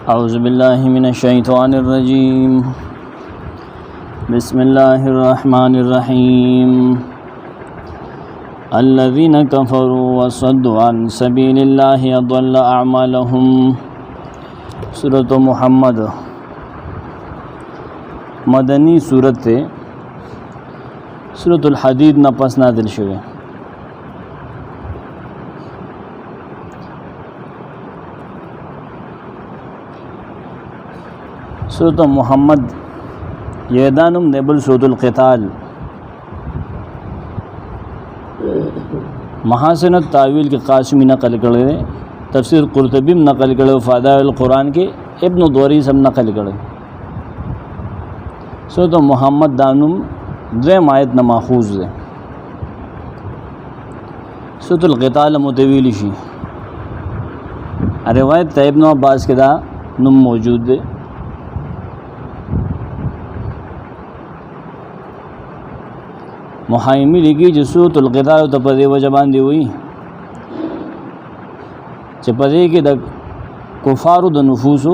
औज़ुबिल्लाहि मिनश्शैतानिर्रजीम बिस्मिल्लाहिर्रहमानिर्रहीम अल्लज़ीना कफ़रू वसद्दू अन सबीलिल्लाहि अضل अअमालहुम। सूरत मुहम्मद मदनी सूरत सूरतुल हदीद न पस नाज़िल शुवे। सूरत मुहम्मद यदानुम नेबुल सूरतुल क़िताल महासिन तावील के कासिमी नक़ल करे, तफसीर क़ुरतुबी नक़ल करे, फ़ादाइल क़ुरान के इब्न दोरी सब नक़ल करे। सूरत मुहम्मद दानुम द्वेम आयत न माखूज़ है। सूरतुल क़िताल मुतवील शी रिवायत इब्न अब्बास के दा नुम मौजूद है। मुहाइमी लिखी जो सूरतुल क़िताल तो पदे व जबान दी हुई चे पदे के द कुफारु द नफूसु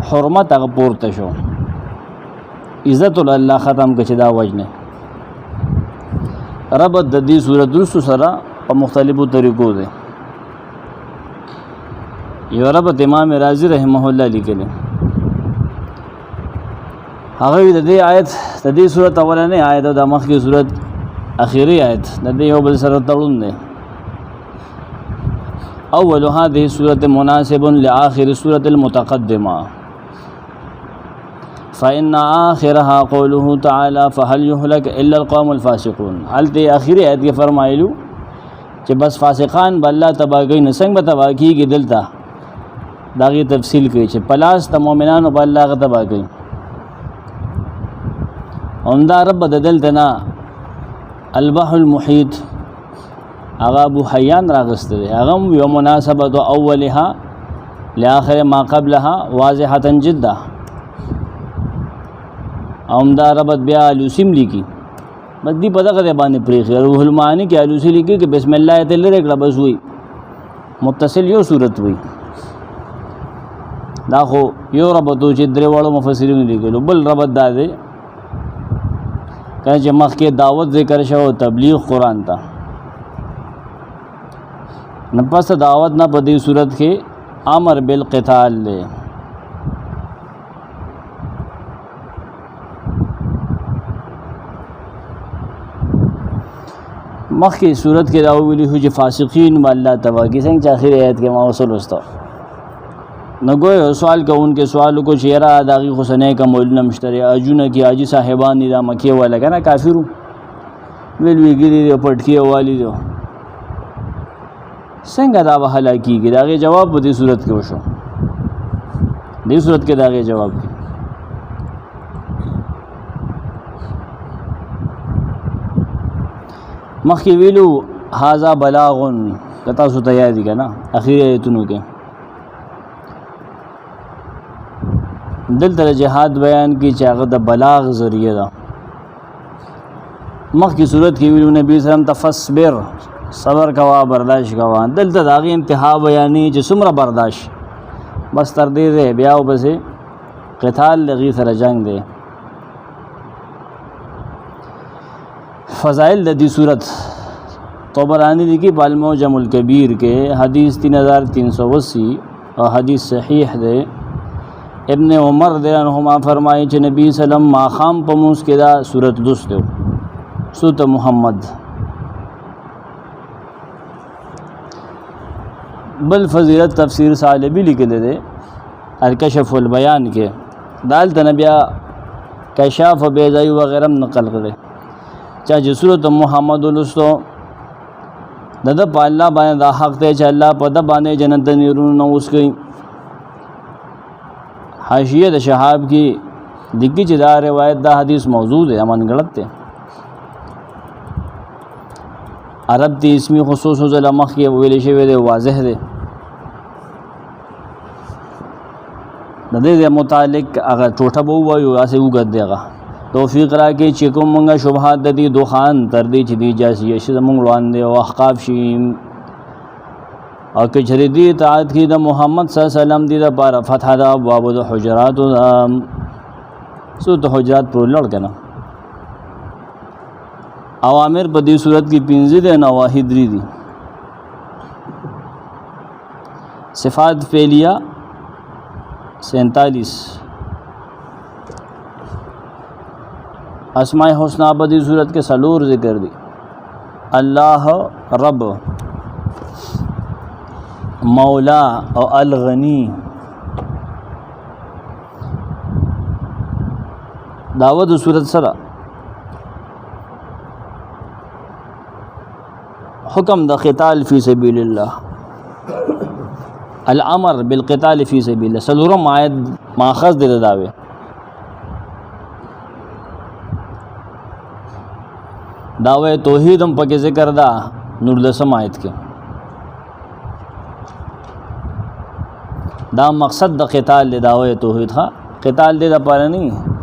हुर्मत अग पोर्त शो इज़्ज़तुल अल्लाह ख़त्म के चिदा वजने रब ददी सूरत रुसु सरा और मुख्तलिफ़ तरीक़ों दे ये रब इमाम राज़ी रहमहुल्लाह लिखले अगर ददी आयत ददी सूरत अवला ने आयत और दमख की सूरत आखिरी आयत नदी हो बल सर तड़ुन दे अव्वल हादिहि सूरत मुनासिबुन लिआखिर सूरतिल मुतक़द्दिमा फ़इन्न आखिरहा क़ौलुहु तआला फ़हल युहलक इल्लल क़ौमुल फ़ासिक़ून। हाल ते आखिरी आयत के फरमाइलू कि बस फ़ासिक़ान बल्ला तबाह गई न संग तबाह की कि दिलता दागी तफसील कही छे पलास त मोमिनान बल्ला तबाह गई उमदा रब दिल तना अलबहुल मुहीत आगा अबू हयान रागस्ते अगम व मुनासबत अव्वलिहा लिआखिर मा क़ब्लहा वाज़िहतन जिद्दा उमदा रबत बिया अलूसीम लिखी बदी पता करे बाने प्रेख रूहुल मानी के अलूसी लिखी कि बिस्मिल्लाह तेरे एक लबस हुई मुत्तसिल यो सूरत हुई दाखो यो रबतो चिद्रे वालों मुफस्सिरीन लिखे बल रबत दादे कहे मख के दावत ज़िक्र शो तबलीग कुरान था न पस दावत न पदी सूरत के अमर बिल क़िताल ले मख की सूरत के दावली हुई फ़ासिक़ीन अल्लाह तबाह की संग आखिर आयत के मौसूल उस्ता न गोए सवाल का उनके सवालों को चेहरा दागी खुसने का मौलना मुश्तरी अजुन की आजी साहिबान निदा मकिए वाला का ना काफिरू वेलवी गिरी दो पटकिए वाली दो संग दावा हला की दागे जवाब दी सूरत के वशो दी सूरत के दागे जवाब की मखी वेलू हाजा बलागुन कता सु तैयारी का ना आखिर आयतुनु के दिल तर जिहाद बयान की चागत बलाग ज़रिए दा मख की सूरत की विलू नबी सल्लम तफस्बिर सबर कवा बर्दाश्त कवा दिल तर दागी इंतहा बयानी जिसुमरा बर्दाश्त बस तर दे दे ब्याह बसे क़िताल लगी सर जंग दे फ़ज़ाइल ददी सूरत तबरानी लिखी बालमौजमुल कबीर के हदीस 3380 और हदीस सहीह दे इब्न उमर रज़ियल्लाहु फरमाए चे नबी सल्लम माखाम पमूस के दा सूरत दुस्त सूरत मुहम्मद बल फ़ज़ीलत तफसीर सालबी लिख दे दे अलकशफ़ुल बयान के दाल तनबिया कशाफ बेज़ाई वगैरह नक़ल करे चाहे सूरत मुहम्मद उलस्तो दद पाल्ला बाने दा हक़ ते चल्ला पद बाने जन्नत नीरून न उसकी हाशियत शहाब की दिग्गी चिदा रिवायत दा हदीस मौजूद है अमन गलत थे अरब ती इसमी खुसूस मख के वेले शे दे वाज़ह दे दे दे मुतालिक अगर टोठा बहुआ यो आसे उगत देगा तौफीक रा के चिकुम मंगा शुबहात ददी दुखान तर दी चिदी जासी यश मंगवान दे वहकाफ शीम او که چری دی اطاعت کی د محمد صلی الله علیه وسلم دی د بار فتح د ابواب د حجرات سورۃ حجرات پر لړ کنه اوامر په دې صورت کې 15 دي نواهی 3 دي صفات فعلیہ 47 اسماء حسنا په دې صورت کې سلور ذکر دي الله رب مولا او الغنی دعوت صورت سره حکم د قتال فی سبیل الله الامر بالقتال فی سبیل الله سلورم آیت ماخذ د دعوه دعوه توحید هم پکې ذکر دا نور لسم آیت کې دا مقصد د قتال د دعوه توحید ها قتال دې د پاره نه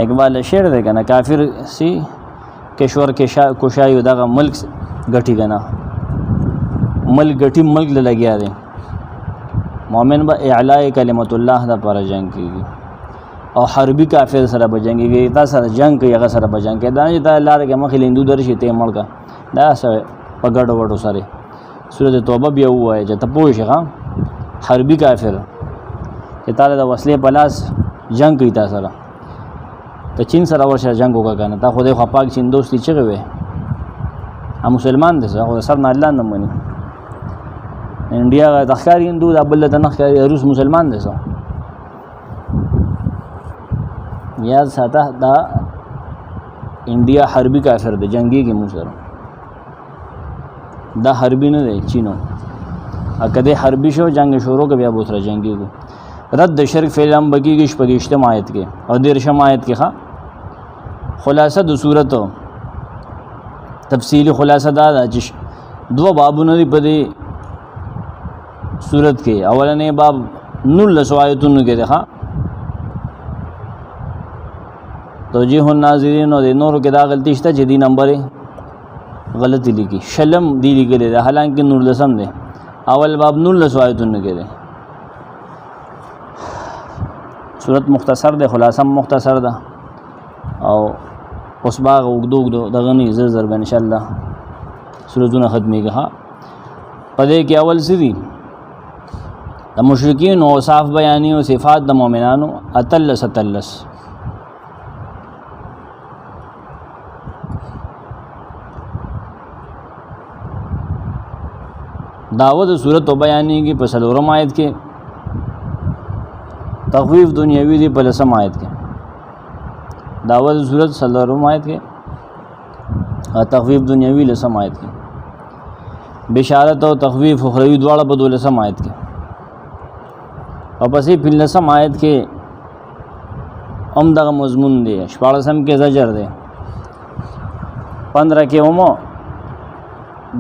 اقبال شعر دی کنه کافر سی کشور کې کوشایو دغه ملک غټي کنه ملک غټي ملک لګیا دی مؤمن به اعلاء کلمت الله د پر جنگ کیږي او حربي کافر سره به جنگ کیږي دا سره جنگ کوي هغه سره به جنگ کوي دا چې دا لار کې مخې لیندو درشي ته ملک دا سره پګړ وړو سره سورۃ توبه بیا وایي چې ته پوه شې حربي کافر چې تعالی د وسلې په لاس جنگ کوي تاسو سره ته چین سره ورشه جنگ وکړه کنه تا خدای خو پاک چین دوستي چغه وي مسلمان دي خو سر نه الله نه مني انډیا د ښکاری هندو د بل د نخکاری روس مسلمان دي یاد ساته دا انډیا حربي کافر دی جنگي کې مو سره دا حربي نه دی چینو اکده حربي شو جنگ شروع کې بیا بوتره جنگي کو رد شرک فعلم بگیږي شپږشتم آیت کې او 13 آیت کې ښا خلاصه د صورت تفصیلی خلاصه دا چې دو بابونه دی په دې صورت کې اولنې باب 19 آیتونو کې ده ښا توجیه الناظرین او د نورو کې دا غلطی شته چې دی نمبر غلطی لیکي شلم دی لیکل ده حالانکه نور لسم ده اول باب 19 آیتونو کې ده صورت مختصر ده خلاصه مختصر ده او اوس باغ وګدو دغه نه زر به ان شاء الله سورتونه ختميږي ها پدې کې اول سری د مشرکین او صاف بیانی او صفات د مؤمنانو اتلس دعوت صورت او بیانی کې په سلورم آیت کې تخویف دنیوی دی په لسم آیت کې دعوت صورت سلورم آیت کې تخویف دنیوی لسم آیت کې بشارت او تخویف اخروی دواړه په دولسم آیت کې او پسې په لسم آیت کې هم دغه مضمون دی 14 کې زجر دی 15 کې هم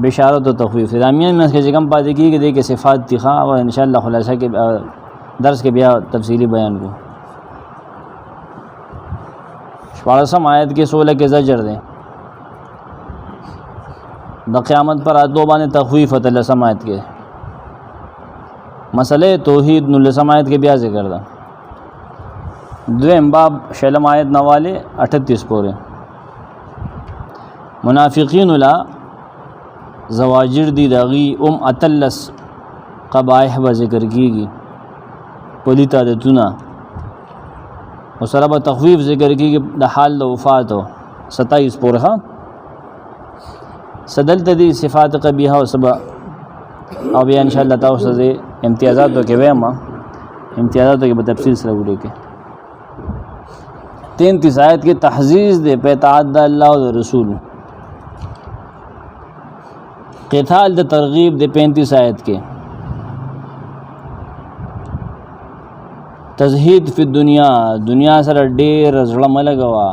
بشارت او تخویف دامیان میں کې کم پاتې کیږي د کې صفات دي ښا او ان شاء الله خلاصه کې درس کې بیا تفصیلی بیان کو 14 آیت کې 16 کې زجر دی د قیامت پر اتلو باندې تخویف او تلسم آیت کې مسئلے توحید نلسم آیت کې بیا ذکر ده دویم باب شلم آیت نواله 38 پورې منافقین لا زواجر دی داغي اتلس قبائح و ذکر کیږي پلیت عادتونه او سره به تخویف ذکر کیږي د حال د وفات 27 پورې ها صدل تدی صفات قبیحه او سبا او بیا ان شاء الله تاسو ته امتیازات وکوي ما امتیازات کې په تفصیل سره وډه کې 33 آیت کې تحذير دے په اطاعت د الله او رسول قتال د ترغیب د 35 آیت کې تزهید فی دنیا سره ډیر زړه ملګوا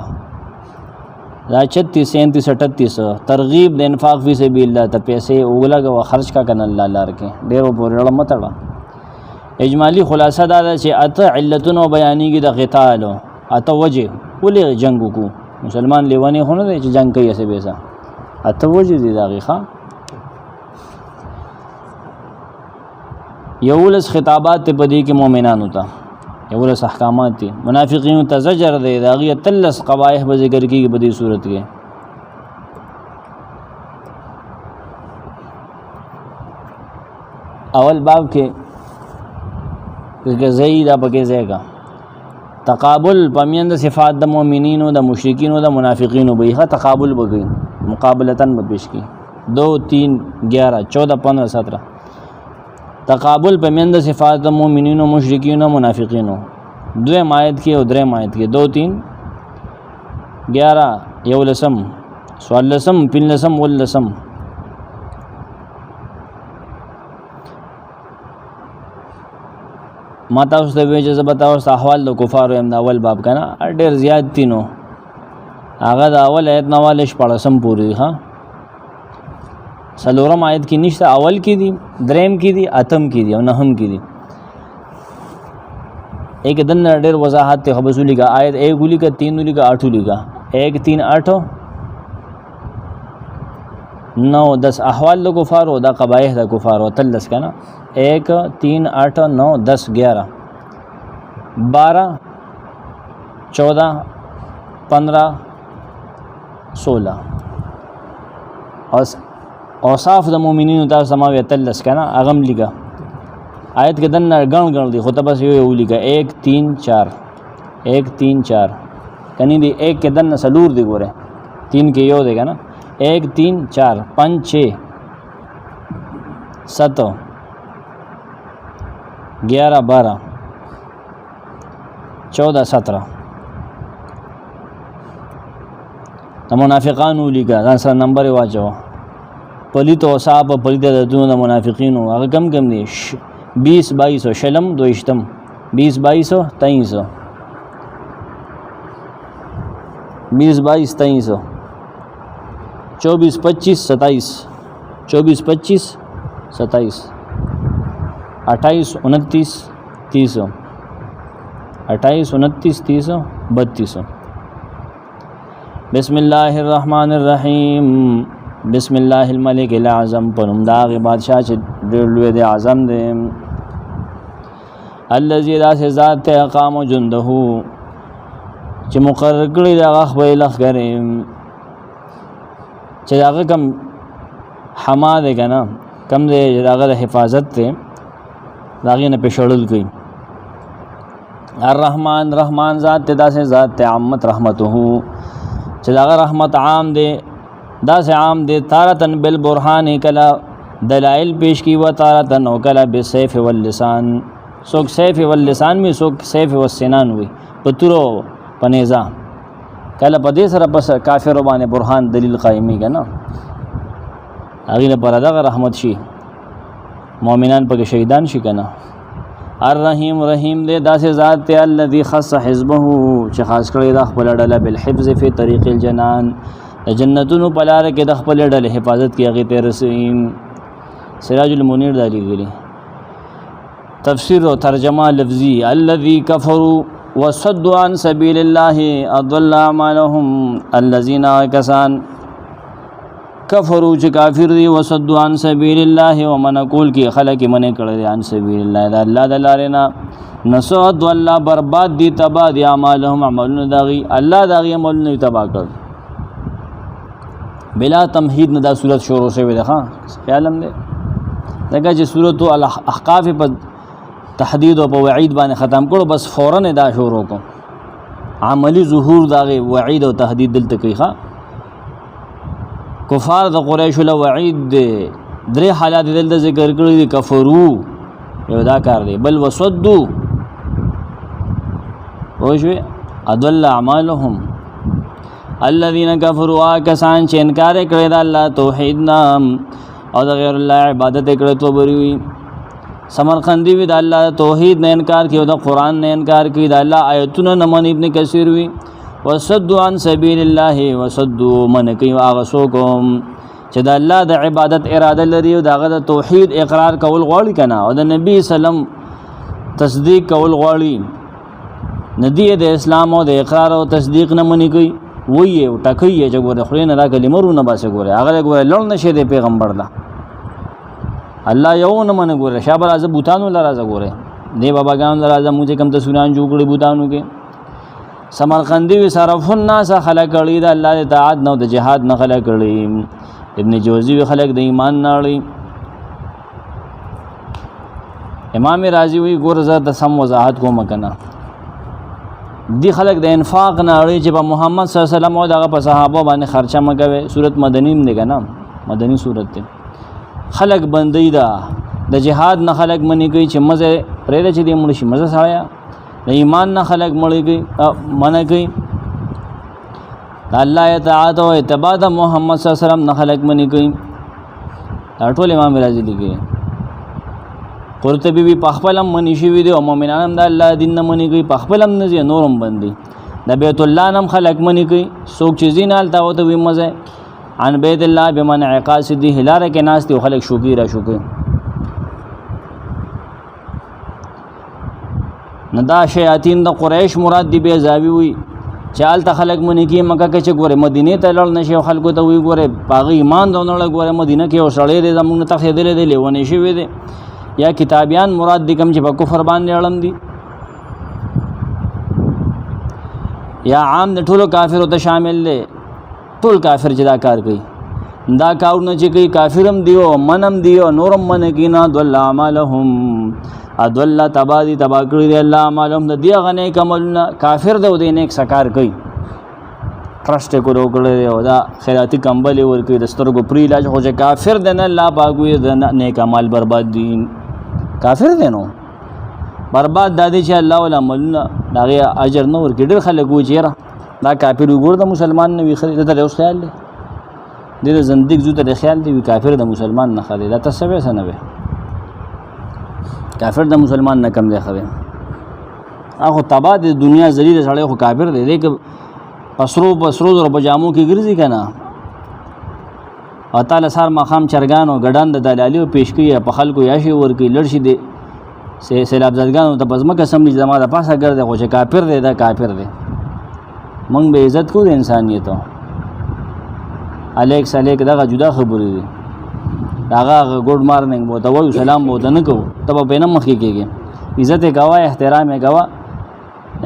دا 36 37 38 ترغیب د انفاق فی سبیل الله ته پیسې وګلګوا خرج کا کنه الله لار کې ډیر پورې رړه متړه اجمالی خلاصه دا چې اته علتونو بیانېږي د قتال اته وجه ولې جنگ کو مسلمان لیوانی خونه دی چې جنگ کوي اسه بیسا اته وجه دي دغه ښا یولس خطابات ته په دې کې مؤمنانو ته یولس احکامات دي. منافقینو ته زجر دی، د هغې 13 قبایح به ذکر کېږي په دې صورت کې. اول باب کې ځای دا پکې ځای کا تقابل پمیند صفات د مؤمنینو د مشرکینو د منافقینو به ښه تقابل وکړي، مقابلتاً به پیش کړي. 2 3 11 14 15 17 تقابل پمیند صفات د مؤمنینو مشرکینو منافقینو. 2 آیت کې او 3 آیت کې 2 3 11 یولسم سوالسم پنلسم ولسم. ما تاسو ته وی چې زه به تاسو احوال د کفارو یم د اول باب که نه ډېر زیات دي، نو هغه د اول آیت نه والی 14 پورې دي. ښه 4 آیت کې نشته، اول کې دي، 3 کې دي، 8 کې دي او 9 کې دي. ایک دن ډېر وضاحت ته خبرو لیکا آیت 1 لیکا 3 لیکا 8 لیکا 1 3 8 9 10 احوال د کفارو د قبایح د کفارو 13 که نه 1 3 8 9 10 11 12 14 15 16 اوصاف د مؤمنینو تاسو سماوي 13 که نه هغه هم لیکه. آیت کې دنه ګڼ دي خو ته بس یو لیکه 1 3 4 1 3 4 کني دی 1 کې دنه سلور دی ګوره 3 کې یو دی که نه 1 3 4 5 6 7 11 12 14 17 د منافقانو لیکه ځان سره نمبر یې واچوه. پلیت اوصاف پلیت عادتونه د منافقینو هغه کم دي 20 22 شلم 22 20 22 23 20 22 23 24 25 27 24 25 27 28 29 30 28 29 30 32. بسم الله الرحمن الرحیم. بسم الله الملک الاعظم پنوم دا غي بادشاہ چې ډېر لوی دی اعظم دی. الذي داسې ذات ته اقام جنده چې مقرر کړی دا خپل لښکر چې هغه کم حما دی که نه کم دی هغه د حفاظت دی د هغې نه پېښړل کوي. الرحمن رحمان ذات ته داسې ذات ته عامت رحمته چې هغه رحمت عام دی داسې عام دی. تارتن بالبرهان کله دلائل پیش کی و تارتن او کله بالسیف واللسان څوک سیف واللسان وي څوک سیف والسنان وي په تورو په نیزه کله په دې سره پس کافرو باندې برهان دلیل قایمي که نه هغې لپاره دغه رحمت شي مؤمنان پکې شهیدان شي که نه. الرحیم رحیم دی داسې ذات دی الذي خص حزبه چې خاص کړی دا خپل ډله بالحفظ فی طریق الجنان د جنتونو په لاره کې د خپل ډلې حفاظت کې هغې ته رسوي. سراج المنیر دا لیکلي. تفسیر او ترجمه لفظي الذي كفروا وصدوا عن سبيل الله اضل اعمالهم الذين كسان كفروا چې کافر دي وصدوا عن سبيل الله ومن کول کې خلک منع کړی دي عن سبيل الله د الله د لارې نه نسود الله برباد دي تبا دي اعمالهم عملونه داغي الله داغي عملونه تبا کړ. بلا تمهید نه دا صورت شروع شوی ده. ها خیال هم دی دغه چې صورت الاحقاف په تحدید او په وعید باندې ختم کړو بس فوراً دا شروع کو عملی ظهور داغه وعید او تهدید دلته کوي. ها کفار د قریش له وعید درې حالات دلته ذکر کړی دي. کفرو یو دا کار دی بل وصدو وشوي اضل اعمالهم الذين كفروا کسان چې انکار کړی د الله توحید نام او د غیر الله عبادت کړی تو بری سمرقندی وی د الله توحید نه انکار کړي او د قران نه انکار کړي د الله آیتونه نه من ابن کثیر وی وصدوا عن سبيل الله وصدوا من کوي هغه څوک چې د الله د عبادت اراده لري او دغه د توحید اقرار کول غواړي کنه او د نبی سلام تصدیق کول غواړي ندی د اسلام او د اقرار او تصدیق نه منی کوي وایي او ټکوي چې ګوره خو نه دا کلمه رونه باسه ګوره هغه ګوره لړ نشه د پیغمبر دا الله یو نه من ګوره شابه راځه بوتانو لراځه ګوره دی باباګانو لراځه موږ کم تصویران جوړ کړي بوتانو کې سمرقندی وی صرف الناس خلق کړي د الله اطاعت نو د جهاد نه خلق کړي ابن جوزی وی خلق د ایمان نه لري امام رازی وی ګور زه د سم وضاحت کوم کنه دی خلق د انفاق نه لري چې په محمد صلی الله علیه وسلم او دغه په صحابه باندې خرچه مګوي صورت مدنی نه کنه مدنی صورت ته خلق بندي دا د جهاد نه خلق منی کوي چې مزه پرې چې دی مړ شي مزه سایا د ایمان نه خلق مړ کوي منه کوي الله اطاعت او اتباع د محمد صلی الله علیه وسلم نه خلق منی کوي ټول امام رازی لیکي قرطبی په خپلم منی شي وی دی او مؤمنان هم د الله دین نه منی کوي په خپلم نه نورم بندي د بیت الله نم خلق منی کوي څوک چې زینال تا وته وی مزه عن بیت الله بمنع قاصدی هلاره کې ناس دی خلق شوکی را شوکی ندا شیاطین د قریش مراد دی به زاوی وی چال ته خلق منی کی مکه کې چې ګوره مدینه ته لړ نشي خلکو ته وی ګوره پاغي ایمان دونه ګوره مدینه کې او سړی دې زمونږ ته خېدلې دی لیونه شي وی دی یا کتابیان مراد دی کم چې په کفر باندې اړم دي یا عام د ټولو کافرو ته شامل دی ټول کافر چې دا کار کوي دا کارونه چې کوي کافرم دیو منم دیو نورم من کینا دل اعمالهم ادل تبادی تباکړي دی الله اعمالهم د دی غنه کملنا کافر دی د نیک سکار کوي ټرسټ کولو کړي او دا خیراتی کمبل ور کوي د سترګو پری علاج خو چې کافر دی نه الله باغوي د نیک عمل برباد دي کافر دی نو برباد دادی چې الله ول عملنا دغه اجر نو ور کډر خلک و چیرې دا کافر وګور د مسلمان نه وی خرید ته اوس خیال دی د زندګ زو ته خیال دی کافر د مسلمان نه خرید دا تسوي سنه وي کافر د مسلمان نه کم دی خرید هغه تبا د دنیا ذلیل سره خو کافر دی لیک پسرو در بجامو کې ګرځي کنه او تعالی سار مقام چرګانو ګډان د دلالي پیش کوي په خلکو یاشي ور کوي لړشي دی سیلاب زدګانو ته پزما قسم دي زما د پاسه ګرځي خو چې کافر دی دا کافر دی مونږ به عزت کو د انسانیت الیکس دغه جدا خبرې دي هغه ګډ مارننګ مو ته وایو سلام مو ته نه کوو ته به نه مخکې کېږي عزت یې کوه احترام یې کوه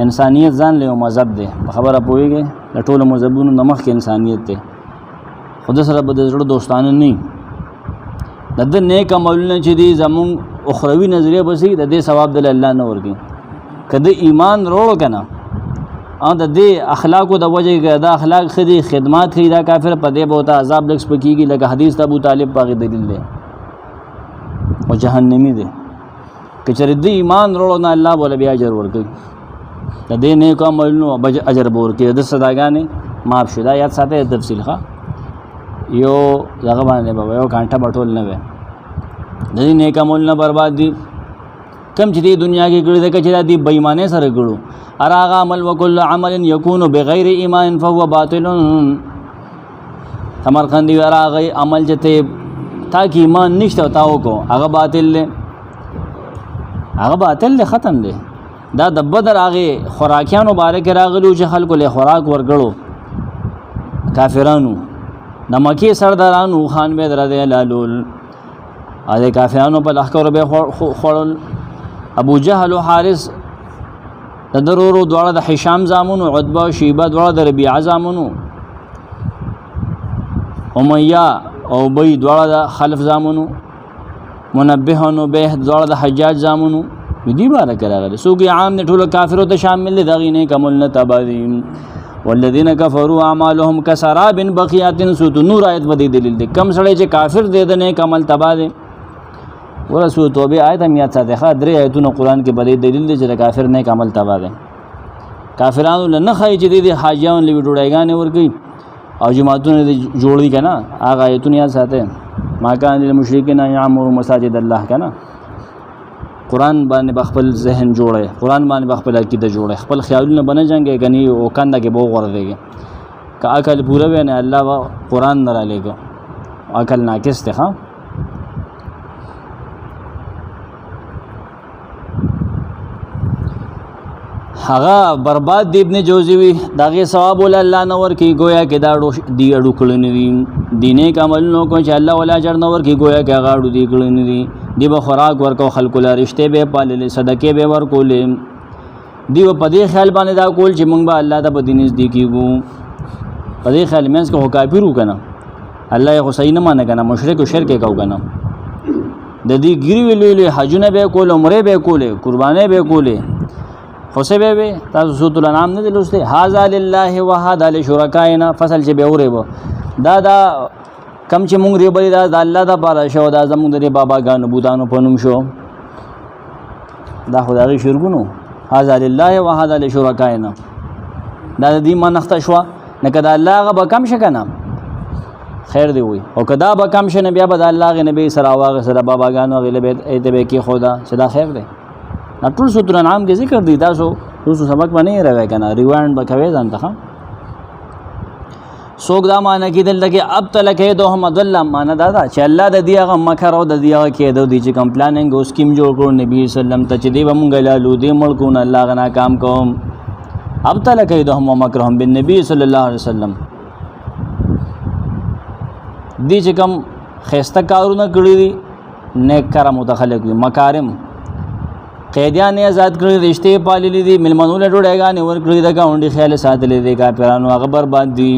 انسانیت ځان له مذهب دی خبره پوهېږي د ټولو مذهبونو نه مخکې انسانیت دی خو د سره به د زړه دوستانه نه د ده نیک عملونه چې دي زمونږ اخروي نظریه بسي د دې ثواب د الله نه ورکوي که د ایمان روړو که نه او د دې اخلاقو د وجه دا اخلاق خدي خدمات کوي دا کافر په دې بہت عذاب لکس پکېږي لکه حدیث ابو طالب پاغي دلیل دی او جهنمی دی که چېرې د ایمان وروړو نه الله بوله بیا اجر ورکوي د دې نیکو عملونو اجر به ورکوي د صداګانې معاف شو دا یاد ساته تفصیل ښه یو دغه باندې به یو کانټه به ټول نه وی د دې نیک عملونه برباد دي کم چې دې دنیا کې کړي ده چې دا دې بېایمانۍ سره کړو اراغ عمل وکل عمل یکون بغیر ایمان فهو باطل سمرقندی اراغ عمل جته تا کی ایمان نشته تاو کو هغه باطل له ختم دی دا د بدر هغه خوراکیانو مبارک راغلو چې خلکو له خوراک ورګړو کافرانو د مکی سردارانو خان به درته لالول اده کافرانو په لخر به خړل ابو جهل او حارث د درورو دواړه د هشام زامنو عتبه او شیبه دواړه د ربیعه زامنو امیہ او بی دواړه د خلف زامنو منبه او نبه دواړه د حجاج زامنو دې بارک راغله سوګي عام نه ټول کافرو ته شامل دي دغې نه کمل نه تبادیم والذین کفروا اعمالهم کسراب بقیات سوت نور آیت بدی دلیل دي کم سړی چې کافر دي د نه کمل تبادیم ورسو توبه آیت هم یاد ساته ښه درې آیتونه قرآن کې بدی دلیل دي چې کافر نه کمل تبادیم کافرانو له نه خای چې دي حاجیان لوي ډوډایګانې ورګي او جماعتونه جوړي کنه هغه آیتونه یاد ساته ما کان للمشرکین یعمروا مساجد الله کنه قرآن باندې بخپل ذهن جوړه قرآن باندې بخپل عقیده جوړه خپل خیالونه بنه جنګي غني او کنده کې بو غور دیږي کا عقل پورا وینه الله قرآن نه را لګو عقل ناقص ته ها هغه برباد دی ابن جوزی وی داغه ثواب ول الله نور کی گویا کې دا دی اډو کړنی دي دینه کمل نو کو چې الله ولا اجر نور کی گویا کې هغه اډو دی کړنی دي دی به خوراک ورکو خلکو لا رشته به پالل صدقه به ورکول دی په دې خیال باندې دا کول چې مونږ به الله ته په دین نزدیک کیږو په دې خیال مینس کو کافرو کنه الله یې حسین نه مانه کنه مشرک او شرک کو کنه د دې ګری ویلې حجونه به کول عمره به کول قربانه به کول خوسه به تاسو سورۃ الانعام نه دلسته هاذا لله وهذا لشرکائنا فصل چې به اورې وو دا کم چې مونږ ری بری دا الله دا پاره شو دا زمونږ د بابا ګانو بوتانو پنوم شو دا خدای شرګونو هاذا لله وهذا لشرکائنا دا دې منخته شو نه کدا الله غ به کم شکنه خیر دی وي او کدا به کم شنه بیا به الله غ نبی سره واغ سره بابا ګانو غلبه ایته کې خدا صدا خیر دی ټول سورۃ الانعام کې ذکر دی تاسو سبق باندې راوي کنه ریوایند بکوي ځان ته سوګ دا معنی کې دلته کې اب تلکه دوه مدل معنی دا چې الله د دې هغه مکر او د دې هغه کې د دې چې کم پلانینګ او سکیم جوړ کړو نبی سلام ته چې دی ومنګ لالو دې ملکون الله غنا کام کوم اب تلکه دوه مکرهم بالنبي صلی الله علیه وسلم دې چې کم خسته کارونه کړی دي نیک کار متخلق دي مکارم قیدیان آزاد کړی رشته پاللې دي ملمنو له ډوډۍ ور کړی دا گاونډي خیال ساتلې دي کافرانو هغه برباد دي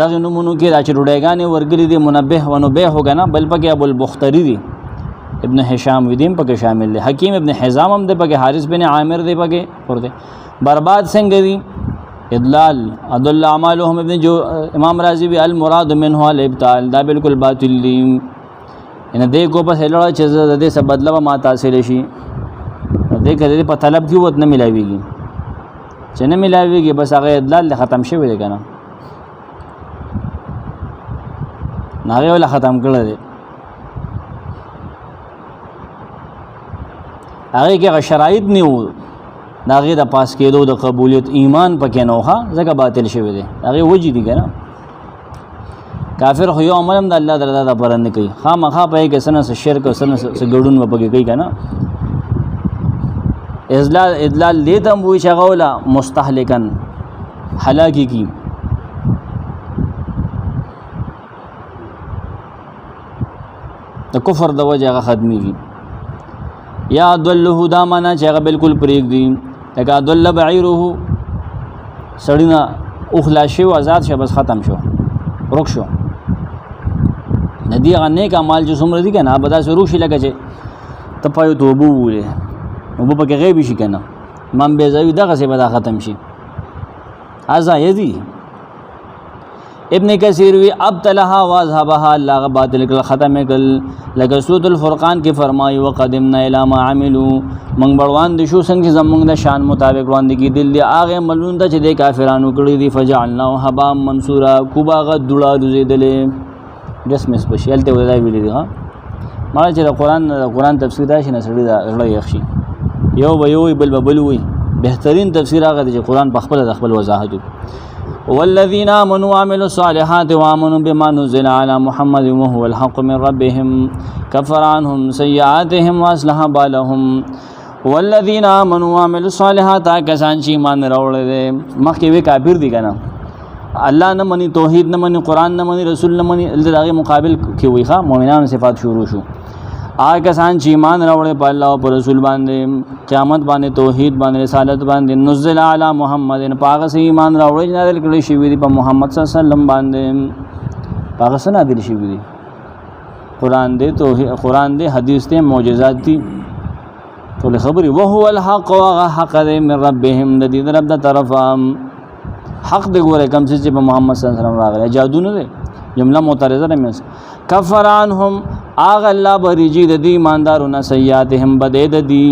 دغه نمونو کې راچ ډوډۍ ورګلې دي منبه ونبه هوګنا بل پکې ابو البختری دي ابن هشام ودیم پکې شامل دي حکیم ابن حزام هم دي پکې حارث بن عامر دي پکې ورته برباد څنګه دي ادلال عدل اعمالهم ابن جو امام رازی وی المراد منه الابطال دا بالکل باطل دي ان دې کو په هلړه چې د دې څه بدله ما تاثیر شي دې کړي په طلب کې وته نه ملاويږي چې نه ملاويږي بس هغه ادلال ختم شوی دی کنه ناغه ولا ختم کړل دي هغه کې شرایط نیو داغه د پاس کېدو د قبولیت ایمان پکې نه وها ځکه باطل شوی دی هغه وجې دي کنه کافر خو یو عمل هم د الله تعالی د پر نه کوي خامخا په کې سنه شرک او سنه ګډون و پکې کوي کنه ادلال دې تم وی شغولا مستهلکن هلاکی کی د کفر د وجه هغه ختميږي یا دله دا معنا چې هغه بالکل پریک دي لکه دله بعیره سړینا اوخلا شو آزاد شو بس ختم شو روک شو ندی هغه نیک اعمال چې څومره دي کنه به دا شروع شي لکه چې ته پایو توبه وله نو په کې غیب شي کنه امام بیزاوی دغه څه به دا ختم شي ازا یذی ابن کثیر وی ابتلها واذهبها الله باطل کل ختم کل لکه سورۃ الفرقان کې فرمایي وقدمنا الی ما عملوا من بړوان دي شو څنګه زمونږ د شان مطابق وړاندې کې دل دي هغه ملون ته چې د کافرانو کړی دي فجعلنا هبا منصورا کوباغه دړه دوزیدلې جسم سپیشل ته ودا ویلې دي ها ما چې قرآن تفسیر راشي نه سړی دا غړی یخشي یو به یو بل وي بهترین تفسیر هغه چې قرآن په خپل وضاحت والذین آمنوا وعملوا الصالحات وآمنوا بما نزل على محمد وهو الحق من ربهم كفر عنهم سيئاتهم واصلح بالهم والذین آمنوا وعملوا الصالحات کسان چې ایمان راوړل دي مخکې وی کافر دي کنه الله نه مني توحید نه مني قرآن نه مني رسول نه مني دغه مقابل کې وی ښا مؤمنانو صفات شروع شو آ کسان چې ایمان راوړل په الله او په رسول باندې قیامت باندې توحید باندې رسالت باندې نزل علی محمد پاغه سي ایمان راوړل نازل کړي شي وي په محمد صلی الله علیه وسلم باندې پاغه سره نازل شي وي قرآن دې توحید قرآن دې حدیث دې معجزات دي ټول خبري وهو الحق وحق من ربهم د دې رب د طرفه حق دې ګوره کوم چې په محمد صلی الله علیه وسلم راغلی جادو نه دی جمله معترضه ده مې کفر عنهم اغه الله بریجی د دې ایماندارونه سیئاتهم بده د دې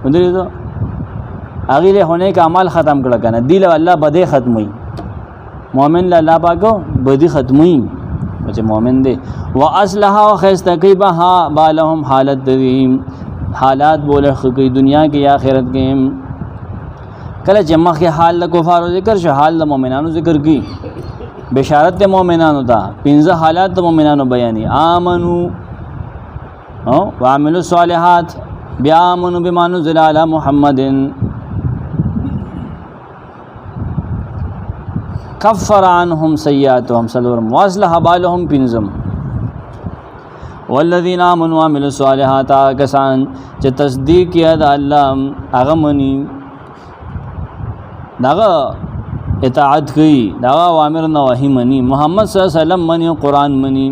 ودرې ته اغه له هونه کا عمل ختم کړه کنه دی له الله بده ختمي مؤمن له الله پاکو بده ختمي چې مؤمن دی واصلح وخستقبها بالهم حالت دې حالات بوله خو دنیا کې یا آخرت کې کله چې مخکې حال د کفارو ذکر شو حال د مؤمنانو ذکر کی بشارت د مؤمنانو ته پنځه حالات د مؤمنانو بیانې آمنو او عملوا الصالحات بیا آمنوا بما نزل علی محمد کفر عنهم سیئاتهم سلورم واصلح بالهم پنځم والذین آمنوا وعملوا الصالحات کسان چې تصدیق کیا د الله هغه منی داغه اطاعت کوي داغه اوامر نواهی منی محمد صلی الله علیه وسلم منی قرآن منی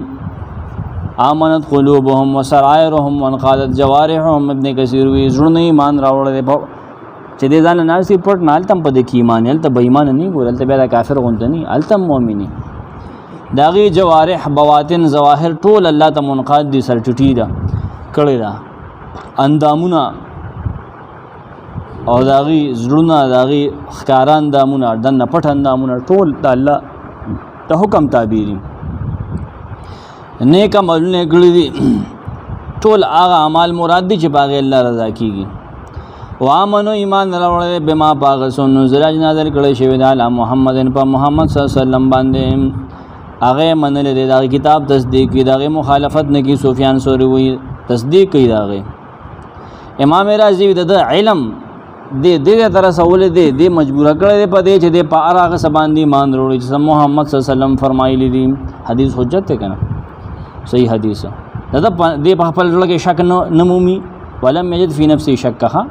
آمنت قلوبهم وسرائرهم وانقادت جوارحهم ابن کثیر وی زړه ایمان راوړل چې دې ځان نه سي پټ نه التم په دې کې ایمان الته بې ایمان نه ګورل ته بیا کافر غونډ نه التم مؤمنی داغي جوارح بواطن ظواهر ټول الله ته منقاد دي سر چټی دا کړی دا اندامونه او داغي زړونه داغي خکاران دامونه دنه پټ اندامونه ټول د الله ته حکم تعبیری نیک عملونه کړی دي ټول هغه اعمال مراد دي چې باغ الله رضا کیږي وامنو ایمان راوړل بما باغسون نزل نازل کړي شوی د علی محمدن په محمد صلی الله علیه وسلم باندې هغه منل لري دا کتاب تصدیق کی دغه مخالفت نه کی سفیان ثوری وی تصدیق کی دغه امام رازی د علم دې تر سوال دې مجبور کړي په دې چې د پاره سبان دي ایمان وروړي چې محمد صلی الله علیه وسلم فرمایلی دي حدیث حجت ته کنه صحیح حدیث دا دې په خپل ځل کې شک نه مومي ولم یجد فی نفسی شکها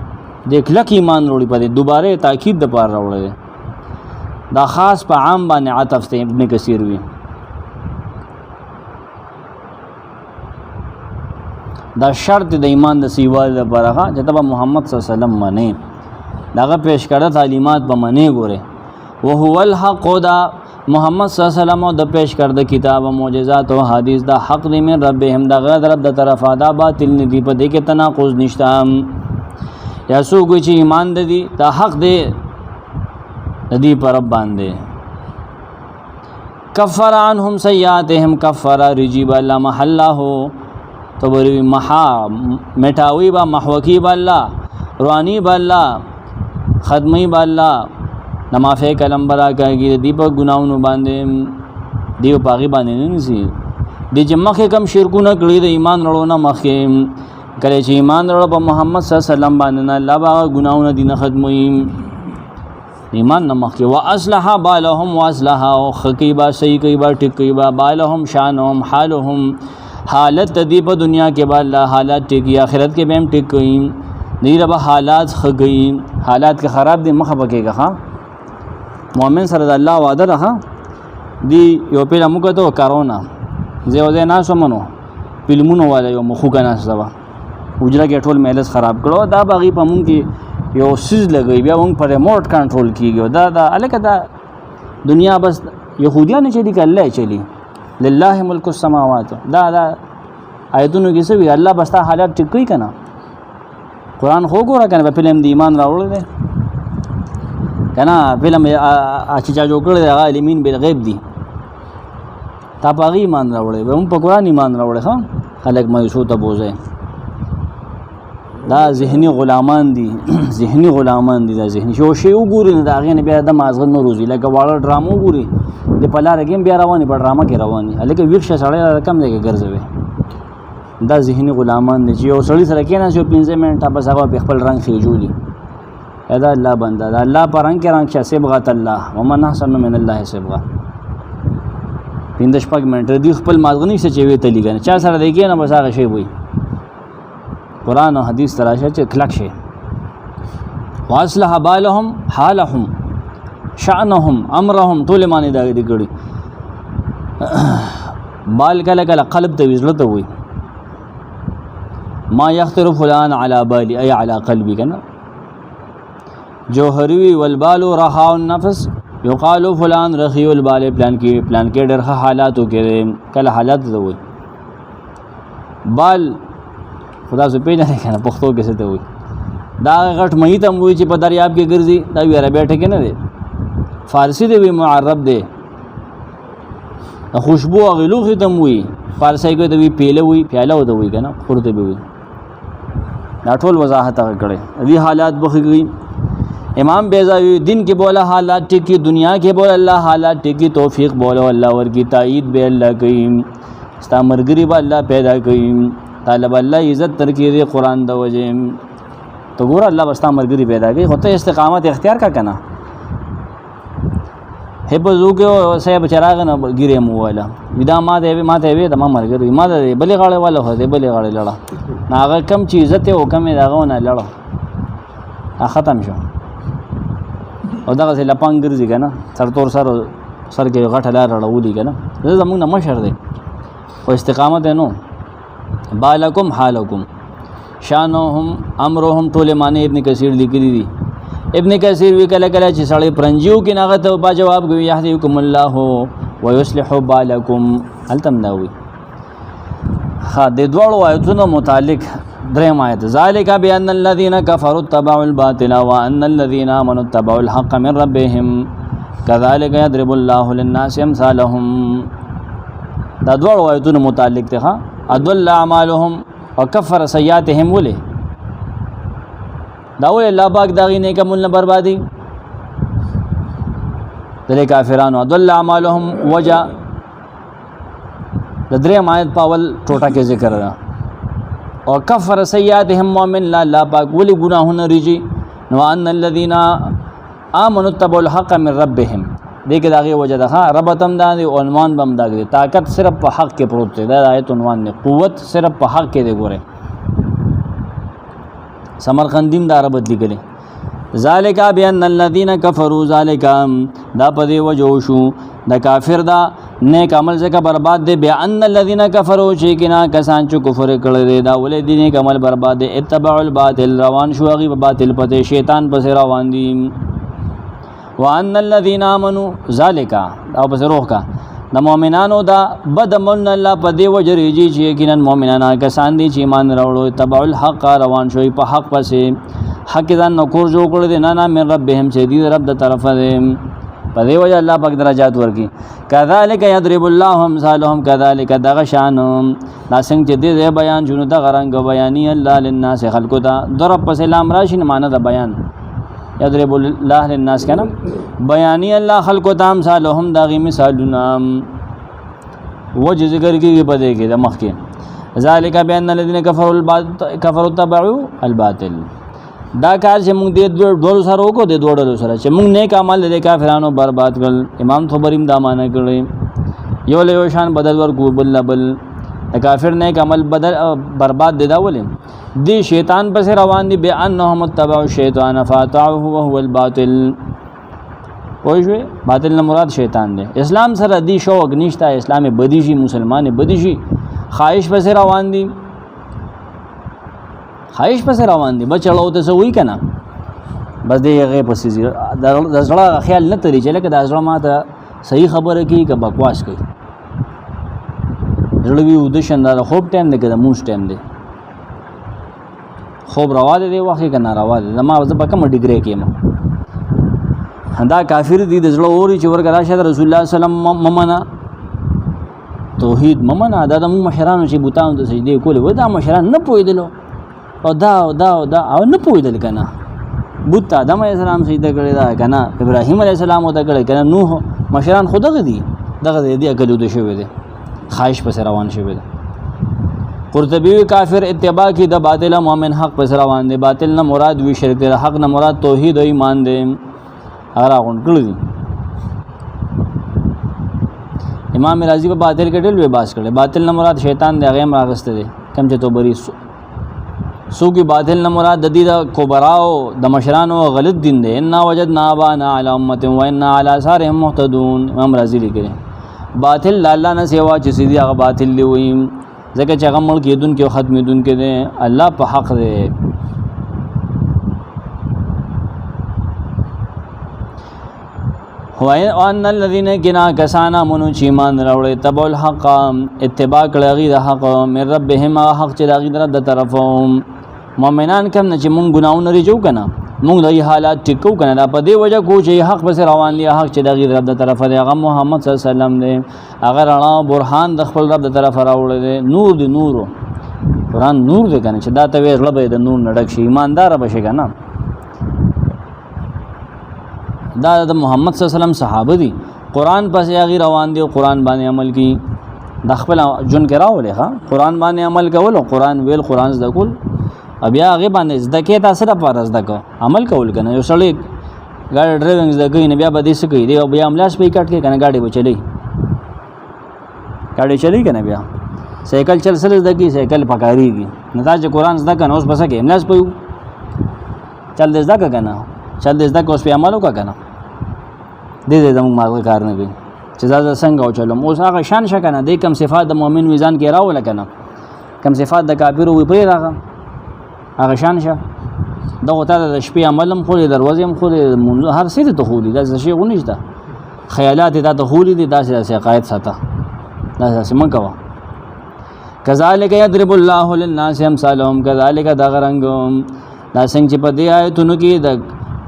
د کلک ایمان وروړي په دې دوباره تاکید د پاره راوړل دا خاص په عام باندې عطف ته ابن کثیر وی دا شرط د ایمان د سیوال لپاره چې تبع محمد صلی الله علیه وسلم باندې داغه پیش کړه تعلیمات به منی ګوره او هو الحق دا محمد صلی الله علیه وسلم د پیش کړه کتاب او معجزات او حدیث دا حق دی من ربهم دا غیر رب د طرفه دا باطل نه دی په دې کې تناقض نشته یا څوک چې ایمان دی دا حق دی د دې پر رب باندې کفر عنهم سیئاتهم کفر رجیب الله محله تبری محا مٹاوی با محوکی با اللہ روانی با اللہ خدمی با اللہ نمافے کلم برا کہی دی په ګناونو باندې دیو پاغي باندې نه نسی دی چې مخه کم شرکونه کړی د ایمان وروونه مخه کله چې ایمان وروړه په محمد صلی الله علیه وسلم باندې نه الله با ګناونه دي نه ختموي ایمان نه مخه واصلح بالهم واصلح او خکیبا صحیح کیبا ټیک کیبا بالهم شانهم حالهم حالت دی په دنیا کې با الله حالات ټیک آخرت کې به هم ټیک کوي نه رب حالات خګي حالات کې خراب دي مخه بکیږي ها مؤمن سره د الله وعده راخه دی یو پیله موږ ته کرونا زه نه سمونو فلمونو والا یو مخو کنه سبا وجره کې ټول میلس خراب کړو دا باغی په مونږ کې یو سیز لګي بیا مونږ پر ریموټ کنټرول کیږي دا الکه دا دنیا بس يهوديان چې دی کله چلی لله ملک السماوات دا آیتونو کې څه وی الله بس تا حالات ټیک کوي کنه قرآن خو ګوره کنه په فلم دی ایمان راوړل دي کنه فلم چې چا جوړ کړل هغه علمین بالغیب دي تا په ایمان راوړل به هم په قرآن ایمان راوړل ها خلک مې شو ته بوزي دا ذهني غلامان دي ذهني غلامان دي دا ذهني شو شی وګوري نه دا غي بیا د مازغه نو روزي لکه واړه ډرامو ګوري د پلار گیم بیا رواني په ډراما کې رواني لکه ویښه سړی کم دی کې ګرځوي دا ذهني غلامان دي چې یو سړی سره کېنه شو 15 منټه بس هغه په خپل رنگ خېجولي دا الله بنده دا الله پر رنگ کې رنگ شه صبغت الله ومن احسن من الله صبغه 15 منټه دی خپل مازغنی څه چوي تلی کنه چا سره دی کېنه بس هغه شی وي قرآن او حدیث تراشه چې کلک شي واصلح بالهم حالهم شأنهم امرهم ټول معنی دا دي ګړي بال کله کله قلب ته وزلته وي ما يخطر فلان على بالي اي على قلبي کنه جوهری والبال رخاء النفس يقال فلان رخي البال پلان کې ډېر حالاتو کې کله حالات دوی بال خدا سے پیژنې کنه پښتو کې څه ته وي دا غټ مې ته وي چې په دریاب کې ګرځي دا وی عربی ټکی نه دی فارسی دی وی معرب دی خوشبو غلوخ ته وي فارسی کې دی پیله وي پیاله و دی کنه خورته به وي دا ټول وضاحت کړي دې حالات بخږي امام بیضاوی دین کې بولا حالات ټکی دنیا کې بولا الله حالات ټکی توفیق بولا الله ورکی تایید به الله کوي ستا مرګري به الله پیدا کوي طالب الله عزت ترکی دی قرآن د وجه تو ګور الله بستا مرګري پیدا کی هته استقامت اختیار کا کنه حفظو کې صاحب چراغ نه ګیره مو والا ودا ما ته وی د ما مرګري ما د بلې غاړه والا هو د بلې غاړه لړه ناغه کم چی عزت او کم داغه نه لړه ختم شو او دغه لپنګ ګرځي کنه سر تور سر کې غټه لار راولي کنه زمونږ نه مشر دی او استقامت نو بالکم حالکم شانهم امرهم ټول معنی ابن کثیر لیکلی دي ابن کثیر وی کله کله چې سړی پرنجیو کې ناغه ته با جواب کوي یهدیکم الله ويصلح بالکم التم داوی ها د دوړو آیتونو متعلق دریم آیت ذالک بان الذين كفروا اتبعوا الباطل وان الذين امنوا اتبعوا الحق من ربهم كذلك يضرب الله للناس امثالهم دا دوړو آیتونو متعلق ته اضل اعمالهم وكفر سيئاتهم ولي دا ول الله پاک داغي نیک عمل نه بربادي دله کافرانو اضل اعمالهم وجا د درې آیت پاول ټوټه کې ذکر را او کفر سیئاتهم مؤمن لا الله پاک ولي گناهونه ریږي نو ان الذين امنوا اتبعوا الحق من ربهم دې کې داغي وجه ده ربتم دا عنوان بم داغي طاقت صرف په حق کې پروت دی دا آیت عنوان نه قوت صرف په حق کې دی ګوره سمرقندیم دا ربط لیکلي ذالک بان الذين كفروا ذالک دا پدې وجو شو د کافر دا نیک عمل څخه برباد دی بان الذين كفروا شیکنا کسان چې کفر کړي دا ولې دي نیک عمل برباد دی اتبعوا الباطل روان شو غي باطل پته شیطان پس روان دي وان الذين امنوا ذالک او پس روح کا د مؤمنانو دا بد من الله په دی وجریږي چې یقینا مؤمنانو کسان دي چې ایمان راوړو تبع الحق روان شوی په حق پسې حق ځان نکور جوړ کړی دی نه من ربهم چې دی رب د طرفه دی په دی وجه الله پاک درجات ورکی کذالک یضرب الله امثالهم کذالک دغه شان دا څنګه چې دی بیان جنو د غرنګ بیانې الله للناس خلقو ته ضرب پس لام راشي معنی د بیان یضرب الله للناس کنه بیانی الله خلق ته امثالهم داغي مثالونه وجه ذکر کیږي بده کې د مخ کې ذالک بان الذين كفروا تبعوا الباطل دا کار چې موږ د دوړو سره وکړو د دوړو سره چې موږ نیک عمل د کافرانو برباد کړل امام طبریم دا معنی کړی یو له شان بدل ورکو بل کافر نیک عمل بدل برباد دی دا ولې دی شیطان پس روان دی بانهم تبعوا الشیطان فاطعوه وهو الباطل پوجوي باطل نه مراد شیطان دی اسلام سره دی شوق نشته اسلام بدی شي مسلمان بدی شي خواهش پس روان دی خواهش پس روان دی بچړو ته وای کنه بس دی هغه پس د زړه خیال نه تری چې لکه د زړه ماته صحیح خبره کی که بکواس کوي زړه وی ودشن دا خوب ټایم دی که د موږ ټایم دی خوب روا دی واخې کنه روا دی زما زه په کوم ډیګری کې ما دا کافر دي د زړه اوري چې ورګه راشه رسول الله صلی الله علیه وسلم ممنا توحید ممنا دا د مشرانو چې بوتانو د سجدي کول و دا مشران نه پویدلو او دا او نه پویدل کنه بوت آدم علیه السلام سجده کړی دا کنه ابراهیم علیه السلام وته کړی کنه نوح مشران خودغه دي دغه دې عقل ود شوی دی خواهش پس روان شوی دی قرطبی کافر اتباع کی د باطل مؤمن حق پس روان دی باطل نه مراد وی شرک دی حق نه مراد توحید او ایمان دی هغه غون کړی امام رازی په باطل کې ډېر وی باس کړي باطل نه مراد شیطان دی هغه راغسته دی کم چې تو بری سو کی باطل نه مراد د دې د کبراو د مشرانو غلط دین دی ان وجدنا ابانا علی امه و ان علی اثارهم مهتدون امام رازی لیکي باطل الله نه سیوا چې سیدی هغه باطل دی وي ځکه چې هغه ملک یدون کې ختمېدون کې دی الله په حق دی وان الذين كنا كسانا منو چې ایمان راوړي تبع الحق اتباع کړی د حق من ربهم حق چې دغه در د طرفهم مؤمنان کوم نه چې مونږ ګناونه لري جو کنه مونږ د حالات ټیکو کنه دا په دې وجه کو چې حق بس روان دي حق چې دغه رب د طرفه دی هغه محمد صلی الله علیه وسلم دی هغه رڼا برهان د خپل رب د طرفه راوړل دی نور دی نور قرآن نور دی کنه چې دا ته ویل به د نور نډک شي ایماندار بشي کنه دا د محمد صلی الله علیه وسلم صحابه دي قرآن پس هغه روان دي قرآن باندې عمل کی د خپل جون کې راولې ها قرآن باندې عمل کول او قرآن ویل قرآن زده کول بیا هغه باندې زده کې تاسو را پر زده کو عمل کول کنه یو سړی ګاډي ډرایوینګ زده کوي نه بیا به دې څه کوي دی بیا املاس په کټ کې کنه ګاډي به چلی کنه بیا سایکل چل سره زده کی سایکل پکاريږي نه تاسو قرآن زده کنه اوس بس کې املاس په چل دې زده کنه چل دې زده اوس په عمل وکړه کنه دې زموږ ما کار نه کوي چې دا څنګه او چلم اوس هغه شان شکنه د کم صفات د مؤمن میزان کې راول کنه کم صفات د کافر وي پرې راغه هغه شان شه دغه ته د شپې عملم خو دروازې هم خو هر څه ته خولي دا شی غونښت خیالات ته د خولي دي داسې قائد ساته داسې من کوا کذالک یضرب الله للناس امثالهم کذالک دا غرنګم دا څنګه چې په دې آیتونو کې د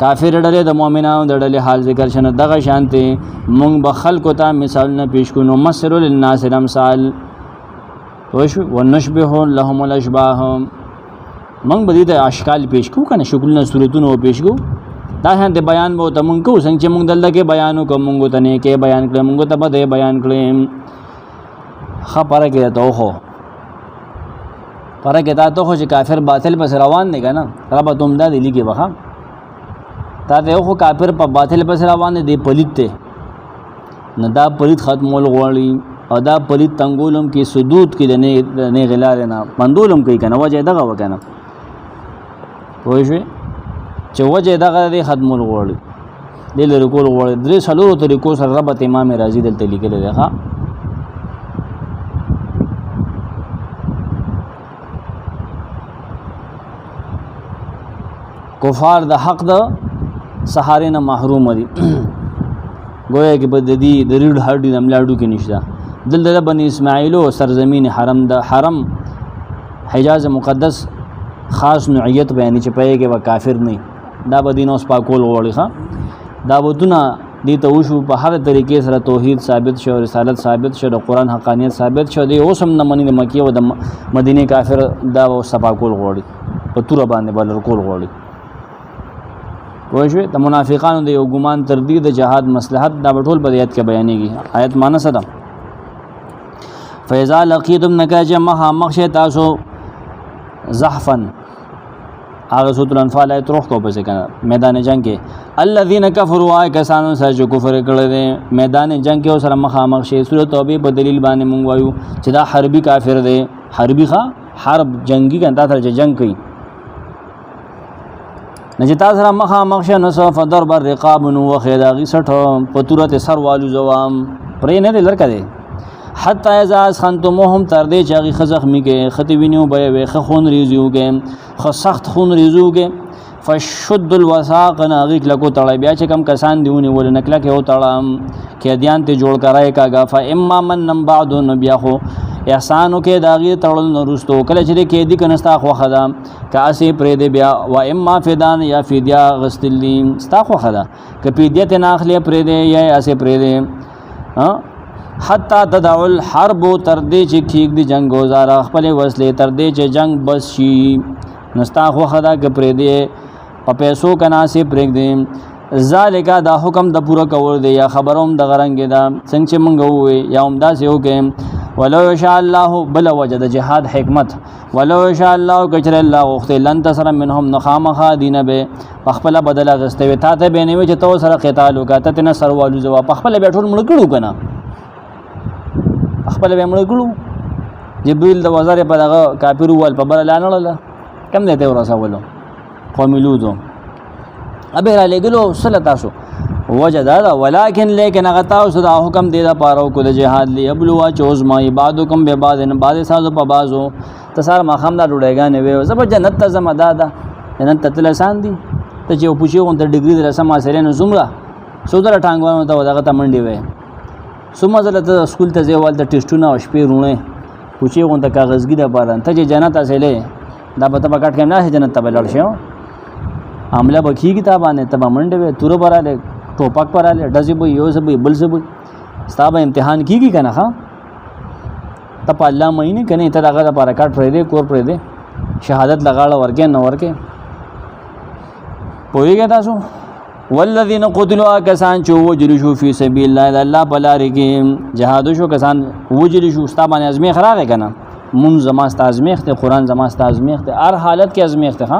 کافر ډلې د مؤمنانو د ډلې حال ذکر شنه دغه شانته مونږ به خلکو ته مثالونه پیش کوو مسر للناس الامثال وشو ونشبه لهم الاشباه مونږ به دې اشکال پیش کوو کنه شکلونه صورتونه پیش کوو دا هند بیان مو ته مونږ کو څنګه چې مونږ دلته کې بیان کوو مونږ ته نه کې بیان کړو مونږ ته به بیان کړو خبره کې ته خو پره کې تا ته خو چې کافر باطل پس روان نه کنه رب تم دا دلی کې بخا تا ته خو کافر په باطل پس روان دي پلیت ته نه دا پلیت ختمول غواړي او دا پلیت تنګولم کې سدود کې نه غلار نه مندولم کوي کنه وجه دغه وکنه پوه شئ چې وجه دغه دې ختمول غواړي دل رکول غواړي درې څلورو طریقو سره رب امام رازي دلته لیکل دی ښا کفار د حق د سهارې نه محروم دي گویا کې په دې د ریډ هډي د ملاډو کې نشته دلته بني اسماعیل او سرزمین حرم د حرم حجاز مقدس خاص نوعیت بیان چې پې کې و کافر نه دا بدین اوس پاکول وړي ښا دا ودونه دي ته وشو په هر طریقې سره توحید ثابت شو رسالت ثابت شو د قران حقانیت ثابت شو دی اوس هم نه مني د مکی او د مدینه کافر دا اوس پاکول وړي په تور باندې بل کول وړي وشو د منافقانو د یو ګمان تردید د جهاد مصلحت دا ټول په آیت کې بیانېږي آیت معنی څه ده فاذا لقيتم نکاج مها مخشه تاسو زحفا هغه سورۃ الانفال آیت روح کو پسې کنه میدان جنگ کې الذين كفروا آی کسانو سره کفر کړل دي میدان جنگ کې سره مخه مخشه سورۃ توبه په دلیل باندې مونږ وایو چې دا حربي کافر دي حربي حرب جنگي کنده تر جنگ کوي نجتا سره مخه مخشه نو فضرب الرقاب نو خیداغي سټ پتورت سر والو زوام پرې نه لړکا دي حتی اذا خنتمهم تر دې چې هغه زخمی کې ختی وینیو به وي خون ریزیو کې خو سخت خون ریزو کې فشد الوثاق ناغي لکو تړای بیا چې کم کسان دیونه ول نکله کې او تړام کې دیان ته جوړ کرای کاغه فاما من بعد نبیا خو احسانو کې داغي تړل نورستو کله چې کې دي کنستا خو خدا کاسه پرې دې بیا و اما فدان یا فدیا غستلین ستا خو خدا ک پیدیت ناخله پرې دې یا اسه پرې دې ها حتی تدعو الحرب تر دې چې کېږ دي جنگ گزار خپل وسلې تر دې چې جنگ بس شي نستا خو خدا ک پرې دې په پیسو کنا سي پرېګ دې ذالک دا حکم د پوره کول دی یا خبروم د غرنګ دا څنګه چې مونږ وې یا عمدا سيو کې ولو شاء الله بل وجد جهاد حکمت ولو شاء الله کچر الله وخت لن تسر منهم نخامخ دینه به خپل بدل غستوي تا ته به نه چې تو سره قتال وکاته تنه سروالو جواب خپل به ټول مړ کړو کنه خپل به مړ کړو جبريل د وزاره په دغه کافر ول په بل لانړل کم نه ته ورسولو قوم لوذو ابه را لګلو صلی تاسو وجدا ولكن لیکن غتاو صدا حکم دیدا پارو کو د جهاد لی ابلوا چوز ما عبادکم به بعد ان بعد سازو په بازو تسار مخام دا ډوډیګان وي زب جنت ته زما دادا جنت ته تلسان دي ته چې پوښیو اون ته ډیګری در سم سره نو زمرا سودره ټانګونو ته دغه ته منډي وي سوما زلته سکول ته زیوال ته ټیسټونه او شپې رونه پوښیو اون ته کاغذګی د باران ته چې جنت اصله دا به ته پکټ کې نه جنت ته بلل شو عامله بکی کتابانه ته منډه وي تور براله ټوپک پراله ډزې به یو څه به بل څه به ستاب امتحان کیږي کنه ها ته په الله مینه کنه ته دغه لپاره کټ پرې دې کور پرې دې شهادت لگاړه ورکه نه ورکه پوهیږئ تاسو والذین قتلوا کسان چې وجل شو فی سبیل الله د الله په لار کې جهاد شو کسان وجل شو ستا باندې ازمیخ راغی کنه مون زما ستا ازمیخ ته قرآن زما ستا ازمیخ ته هر حالت کې ازمیخ ته ها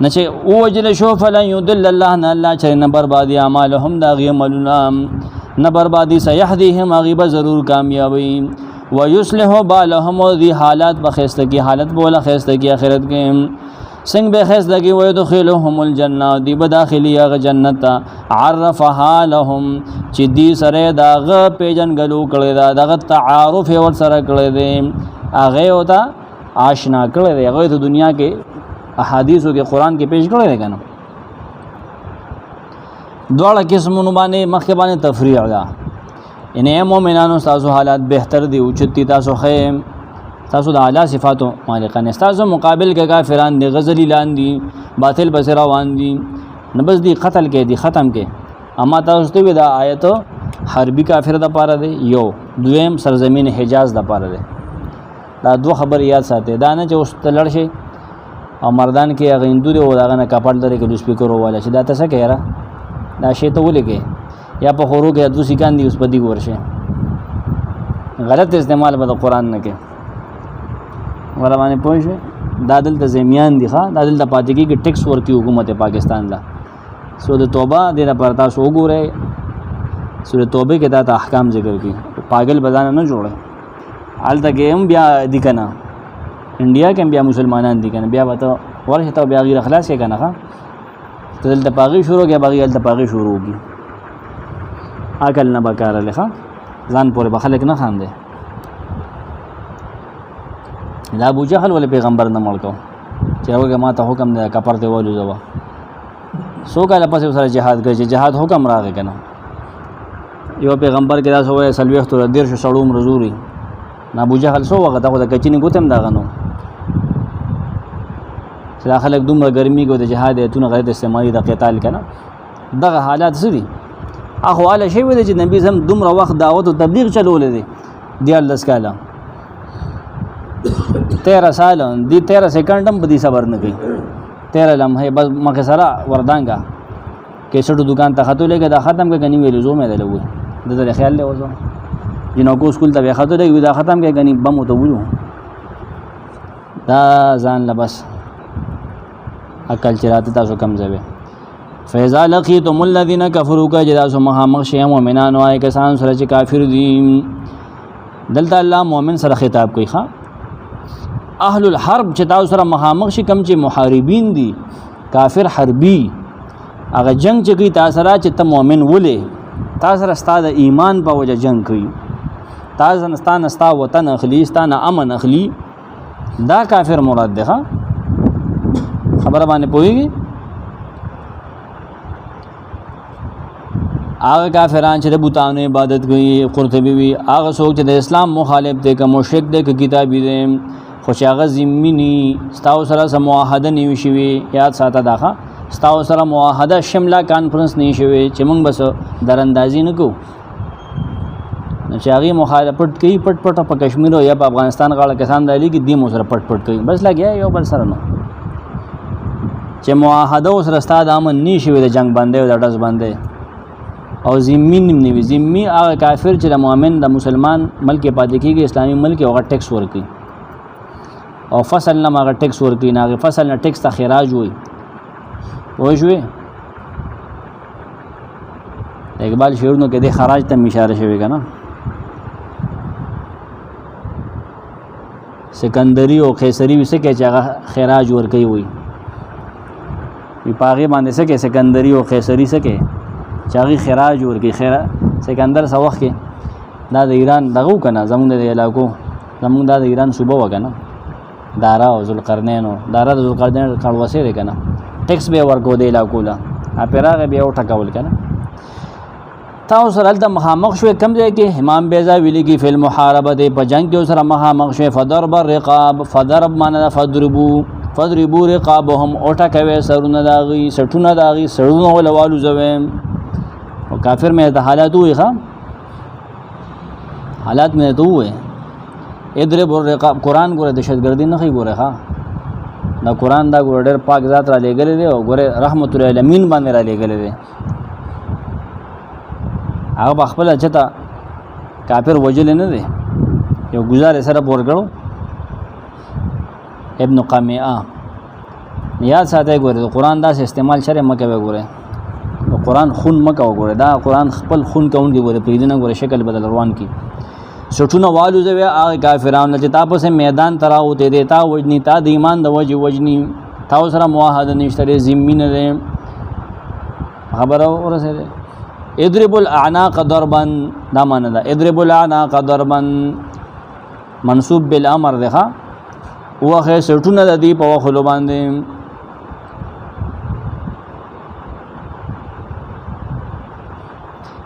نه چې وجل شو فلن یضل الله نه الله چې نه بربادي اعمالهم دا غي عملنا نه بربادي سيهديهم غیب ضرور کامیابی ويصلح بالهم ذی حالات بخسته کی حالت بوله خسته کی آخرت کې سنگ به خسته کی ويدخلهم الجنه دی بداخلی هغه جنت عرفها لهم چې دی سره داغه پیجن غلو کړي دا دغه تعارف ور سره کړي دي هغه وتا آشنا کړي دي هغه ته دنیا کې احادیثو کې قران کې پیش کړي دي کنه دواړه قسمونو باندې مخکې باندې تفریع ده ان مومنانو تاسو حالات بهتر دي او چې تاسو خیم تاسو د اعلی صفاتو مالکان تاسو مقابل کې کافران دي غزلی لاندې باطل بصیره وان دي نبس دي قتل کې دي ختم کې اما تاسو ته دا آیت حربي کافر د پاره دي یو دویم سرزمین حجاز د پاره دي دا دوه خبر یاد ساتي دا نه چې اوس تلل شي او مردان کې هغه هندو دی او داغه نه کپړ لري کې د سپیکر والا چې دا تاسو کې را دا شی ته ولګي یا په خورو کې د سکان دي اوس په دې ورشه غلط استعمال به د قران نه کې ولا باندې پوښ دادل ته زمیان دي ښا دادل ته پاتې کې ټیکس ورکی حکومت پاکستان لا سورۃ توبه د لپاره تاسو وګورئ سورۃ توبه کې دا احکام ذکر کی پاگل بزانه نه جوړه حال تک هم بیا دي کنه انډیا کې بیا مسلمانان دي کنه بیا وته ورشه ته بیا غیر اخلاص کې کنه ښا تدل ته پاغي شروع کې باغی ال ته پاغي شروع کی عقل نه بکاره لخوا ځان پورې بخلک نه خاندي دا ابو جهل ول پیغمبر نه مړ کو چې هغه ما ته حکم دی کپر ته ولو زوا سو کاله پس سره جهاد کوي چې جهاد حکم راغی کنه یو پیغمبر کې دا سوې سلويخ تر دیر شو سړوم رزوري ابو جهل سو وغه دا کچینی ګوتم دا غنو چې خلک دومره ګرمي کو د جهاد ایتونه غیر استعمالي د قتال کنه دغه حالات سړي اخو اله شی ودی چې نبی زم دومره وخت دعوت او تبلیغ چلول دي دی الله سکاله 13 سال دی 13 سکند هم بدی صبر نه کوي 13 لمحه بس مخه سره وردانګه کیسټو دکان ته خاتو لګه دا ختم کې غنی ویلو زو مې دلوي د دې خیال له وځو جنو کو سکول ته خاتو لګه دا ختم کې غنی بم ته وولو دا ځان لبس عقل چراته تاسو کم ځوي فیضا لقیتم الذین کفروا کجداسو مخامخ شی مؤمنان وای کسان سره چې کافر دي دلته الله مؤمن سره خطاب کوي ښا اهل الحرب چې تاسو سره مخامخ شي کم چې محاربین دي کافر حربي هغه جنگ چې کوي تاسو سره چې ته مؤمن ولې تاسو سره ستاسو ایمان په وجه جنگ کوي تاسو ستانه ستا وطن اخلي ستانه امن اخلي دا کافر مراد ده خبره باندې پوهیږي هغه کافران چې د بوتانو عبادت کوي قرطبي وی هغه څوک چې د اسلام مخالف دي که مشرک دي که کتابي دي خو چې هغه ذمي ستاسو سره سم معاهده نیوي شوی یاد ساته داخه ستاسو سره معاهده شمله کانفرنس نه شوی چې موږ بس دراندازي نه کوو چې هغه مخالفت کوي پټ په کشمیر او یا په افغانستان غاړه کسان دالي کې دی مو سره پټ کوي بس لګیا یو بل سره نو چې معاهده سره ستاسو امن نه شوی د جنگ باندې او د ډز باندې او ذمي نیوي ذمي هغه کافر چې د مؤمن د مسلمان ملک پاتې کیږي اسلامي ملک او هغه ټیکس ورکوي او فصل نه هغه ټیکس ورکوي نه هغه فصل نه ټیکس ته خراج وي وای شوې اقبال شعرونو کې د خراج ته اشاره شوی کنه سکندری او قیصری وسه کې چې هغه خراج ورکوي وي په هغه باندې سکه سکندری او قیصری سکه چاغي خراج ورکی خیره سکندر سوخ کې دا د ایران دغه کنه زمونږ د علاقو زمونږ د ایران صوبه وکنه دارا او ذوالقرنین دارا د ذوالقرنین کړوسه ده کنه ټیکس به ورکو دی علاقو لا اپراغه به وټکول کنه تاسو سره د مخامخ شو کم ځای کې امام بیزا ویلي کې فل محاربه د په جنگ کې سره مخامخ شو فضرب الرقاب فضرب معنا فضربوا رقابهم وټکوي سرونه داغي سټونه داغي سړونه ولوالو زویم او کافر میں د حالات وي ښا حالات میں تو وي ادرب الرقاب قران ګوره دهشتګردي نه خي ګوره ښا دا قرآن دا ګوره ډېر پاک ذات را لېږلی دی او ګوره رحمت للعالمین باندې را لېږلی دی. هغه په خپله چېته کافر وجلی نه دی، یو ګزار یې سره پور کړو ابن قمیعه. یاد ساتئ ګوره د قرآن داسې استعمال شرع مه کوئ، ګوره د قرآن خون مه کوه، ګوره دا قرآن خپل خون کوونکي ګوره پرېږدي نه، ګوره شکل بدل روان کړي. سټونه والوځوي هغه کافرانو چې تا پسې میدان ته راوتې دی، تا وجني، تا د ایمان د وجې وجني، تا ورسره معاهده نشته دی، ذمي نه دی. خبره ورسېده. اضرب الاعناق ضربا دا معنی ده، اضرب الاعناق ضربا منصوب بالامر دی ښه، وخې سټونه د دې په وخلو باندې.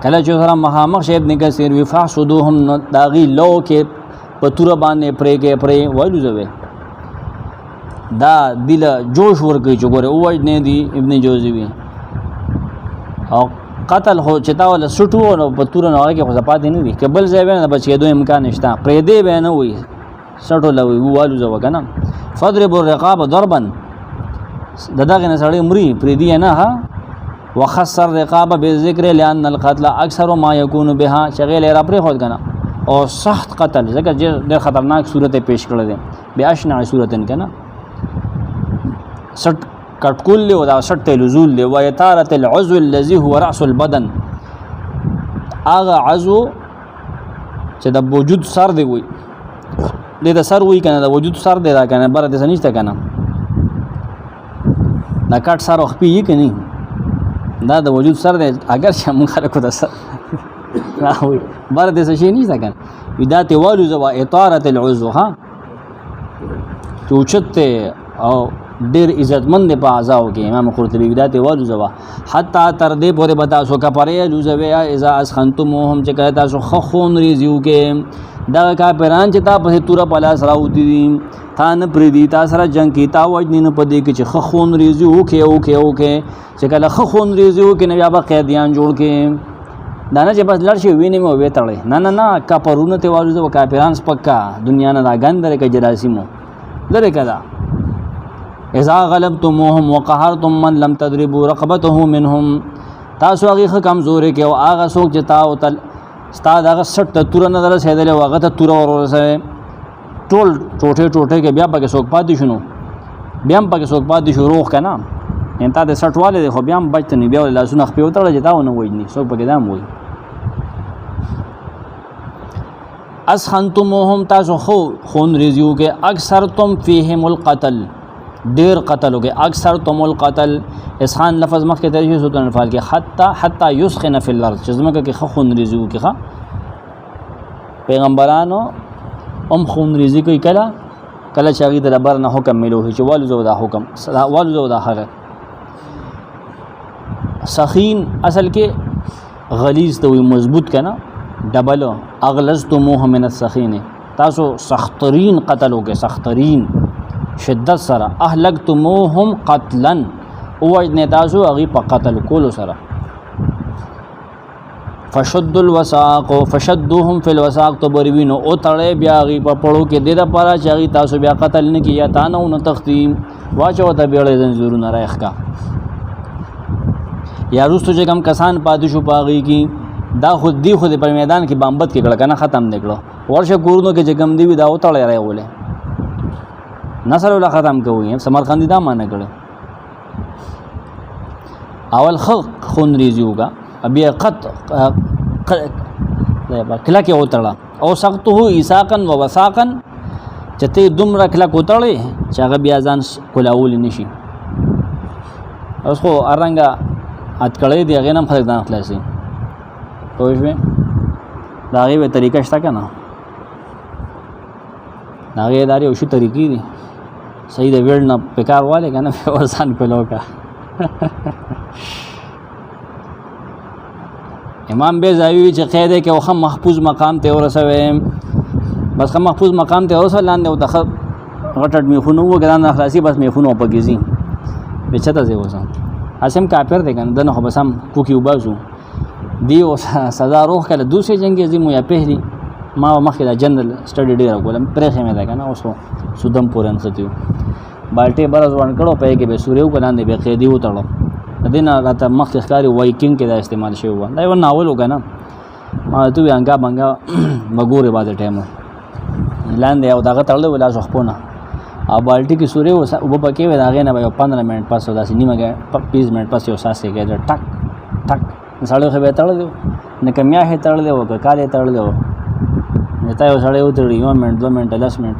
کله چې سره مخامخ شي ابن کثیر وی فحسدوهم داغي لو کې په تور باندې پرې وایلوځوي، دا دل جوش ورکوي چې ګوره اوج نه دی ابن جوزی وی. او قتل خو چې تا ول سټو نو په تور نه هغه کې خو زپات نه دي، کبل ځای نه بچ کېدو امکان نشته، پرې دی به نه وي سټو لوي والوځو کنه. فضرب الرقاب ضربا دغه نه سړی مري پرې دی نه ها. وخسر رقاب بالذکر لان القتل اکثر ما يكون بها شغل را پرې خود کنه. او سخت قتل ځکه ډېر خطرناک صورت پیش کړل دي، بیا اشنع صورتن کنه. سټ کټکول له ودا سټ تلزول له ويتارت العضو الذي هو راس البدن، اغه عضو چې د وجود سر دی وي، د سر وي کنه، د وجود سر دی دا کنه، بر د سنشته کنه، دا کټ سر خپي کنه، دا د وجود سر دی. اگر چې موږ خلکو د سر راوي بر د شي نشته کنه، ودا ته والو زوا اطارت العضو ها چوچته او ډیر عزتمند په اعضاء کې. امام قرطبي ودا ته والو زوا حتی تر دې پورې بتا سو کپاره لوزوي اذا اسخنتمهم چې کله تاسو خخون ریزیو کې دا کافران چې تا په توره پلا سره ودی تا نه پریدي، تا سره جنگ کی، تا وجنی نه پدې کې چې خخون ریزیو کې چې کله خخون ریزیو کې نه بیا به قیدیان جوړ کې دا نه چې بس لړ شي ویني مو وې تړې نه نه کپرونه ته والو زوا کافران سپکا دنیا نه دا ګندره کې جراسمو درې کدا. اذا غلبتموهم وقهرتم من لم تضربوا رقبته منهم تاسو هغه کمزورې کې او هغه څوک چې تا او تل استاد هغه سټ تور نه در سیدل او هغه ته تور ورسره ټول ټوټه کې بیا پکې څوک پاتې شنو، بیا هم پکې څوک پاتې شو روغ کنه. ان تا د سټ والے خو بیا هم بچ نه بیا لاسونه خپې وتړل چې تا نه وایي څوک پکې دام وایي. اسخنتموهم تاسو خو خون ریزیو کې اکثر تم فیهم القتل ډیر قتلو کې اکثر تم القتل. اسخان لفظ مخ کې ترجمه سورۃ الانفال کې حتی یسخن فی الارض چې زمکه کې خون ریزیو کې پیغمبرانو خون ریزی کوي کله چې هغه د ربر نه حکم ملوه چې والو زو دا حکم والو زو دا هغه. سخین اصل کې غلیظ ته وي مضبوط کنه، ډبل اغلظتموه من السخین تاسو سخترین قتلو کې سخترین شدت سره. اهلکتموهم قتلا اوجنه تاسو هغه په قتل کولو سره. فشد الوثاق فشدوهم فی الوثاق تبروینو او تړې بیا غي په پړو کې د لپاره چې هغه تاسو بیا قتل نه کیه تا نه تختیم واچو ته بیړې زنجیرونه راخ کا یا روستو چې کم کسان پاتې شو پاغي کی دا خود دی خود په میدان کې بامبت کې کړه کنه ختم نکړو ورشه کورونو کې چې کم دی دا او تړې راولې نصر ولا ختم کوي. سمرقندی دا معنی کړه اول خلق خون ریزیو کا ابي قط کله کې وتړه او سقطه عیساقا و وثاقا چته دومره کله کوتړې چې هغه بیا ځان کولاول نشي. اوس خو ارنګا اتکړې دی هغه نم خلک ځان خلاصي پوه دا غي به طریقه شته کنه دا غي داري او شو طریقې دي صحیح د ویل نه پکار والے کنه ورسان کولو کا. امام بیزاوی چې قاعده کې وخم محفوظ مقام ته ورسوي بس خم محفوظ مقام ته ورسول لاندې او دخل غټټ میخونو وګران اخلاصي بس میخونو پکېزي بچته زه وسم اسم کافر دی کنه دنه خو بسم کوکی وباسو دی او سزا روح کله دوسری جنگ عظیم یا پهلی ما مخکې د جنرال سټډي ډیر کولم پرې خمه ده کنه اوس سودم پورن ختیو بالټې بره ځوان کړو په کې به سورې وکړاندې به قیدی وتړو د دې نه راته مخکې ښکاري وایکینګ کې دا استعمال شوی و دا یو ناول وکړه نه ما ته وی انګا بنګا مګورې بعد ټایم لاندې او دغه تړلې ولا ځخ پونه او بالټي کې سورې او په کې ودا غې نه به 15 منټ پس داسې نیمه 20 منټ پس یو ساسې کې ټک ټک سړی خو به تړل نه کمیا هې تړل او کاله تړل نه تا یو سړی وتړي 1 منټ 2 منټ 10 منټ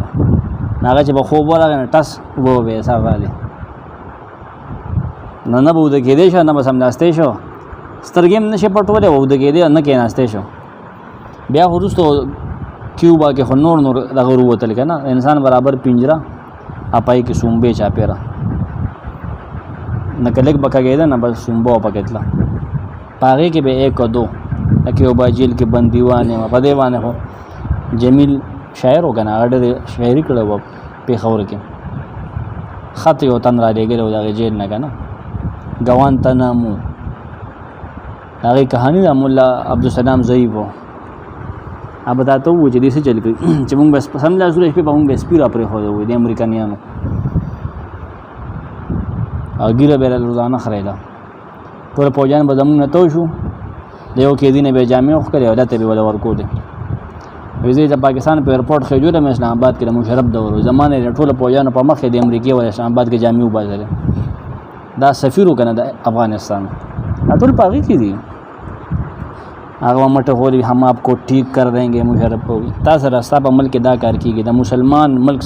هغه چې به خوب ورغنه ټس وو به سر رالی نه به د کې دې شو نه به سملاستې شو سترګې نشه پټولې وو د کې دې نه کې ناشته شو بیا ورستو کیوبا کې نور دغه وروتل کنه انسان برابر پنجره اپای کې سومبه چا پیرا نه کلک بکاګیدا نه بس سومبو پکېتلا پاغه کې به 1 او 2 کیوبا جیل کې بندیوانه په دیوانه هو جمیل شاعر وګنه اړه شاعري کړو په خور کې خط یو تن را لګره دغه جیل نه کنه ګوان تنامو هغه کہانی د مولا عبدالسلام ضعیف وو اب بتاته و چې دې څه چل کړي چې موږ بس سم لا زول شپه موږ بس پیرا پرې خو د امریکایانو اګیره به روزانه خریدا پر پوجان به زمون نه تو شو دیو کې دینه به جامع خو کړی ولته به ولا ورکو دي ویزه د پاکستان په ایرپورټ خې جوړه مې اسلام آباد کې مشرف دور زمانه ټوله پوجان په مخ د امریکای او اسلام آباد کې جامع وباسره دا سفیر وکنه د افغانستان ټول پاغي کې دي هغه مټه هوري هم آپ کو ٹھیک کر دیں گے مشرف ہوگی تاسو راستا په ملک دا کار کیږي د مسلمان ملک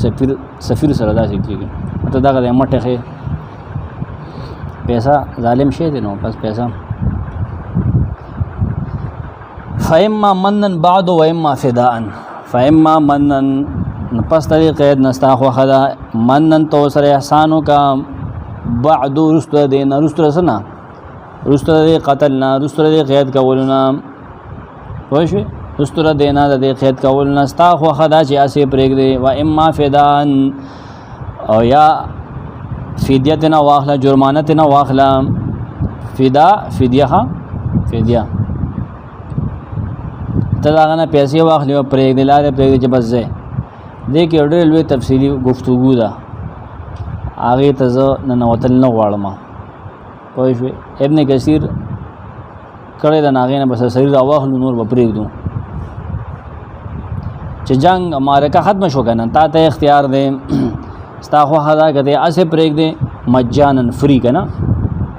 سفیر سره دا کیږي ته دا غره مټه خې پیسہ ظالم شه دي نو بس پیسہ فاما منن بعد و اما فداء فاما منن پس طریقې نستا خو خدا منن تو سره احسانو کا بعد رست دین رست رسنا رست قتلنا رست قید کولنا پوښي رستور دینا د قید کولنا ستا خو خدا چې اسې پرېګ دی و اما فداء او یا فدیه نه واخله جرمانه نه واخله فدیه تداغه پیسې واخلې او پرېګ دی لاره پرېګ چې بس ده دې کې ډېر لوی تفصیلی گفتگو ده هغه ته زه نه وتل نه غواړم پوښي ابن کثیر کړه د ناغې نه بس سری دا واخلو نور به پرېږدو چې جنگ معرکه ختم شو کنه تا ته اختیار دی ستا خو هدا کته اسه پرېږدې مجانن فری کنه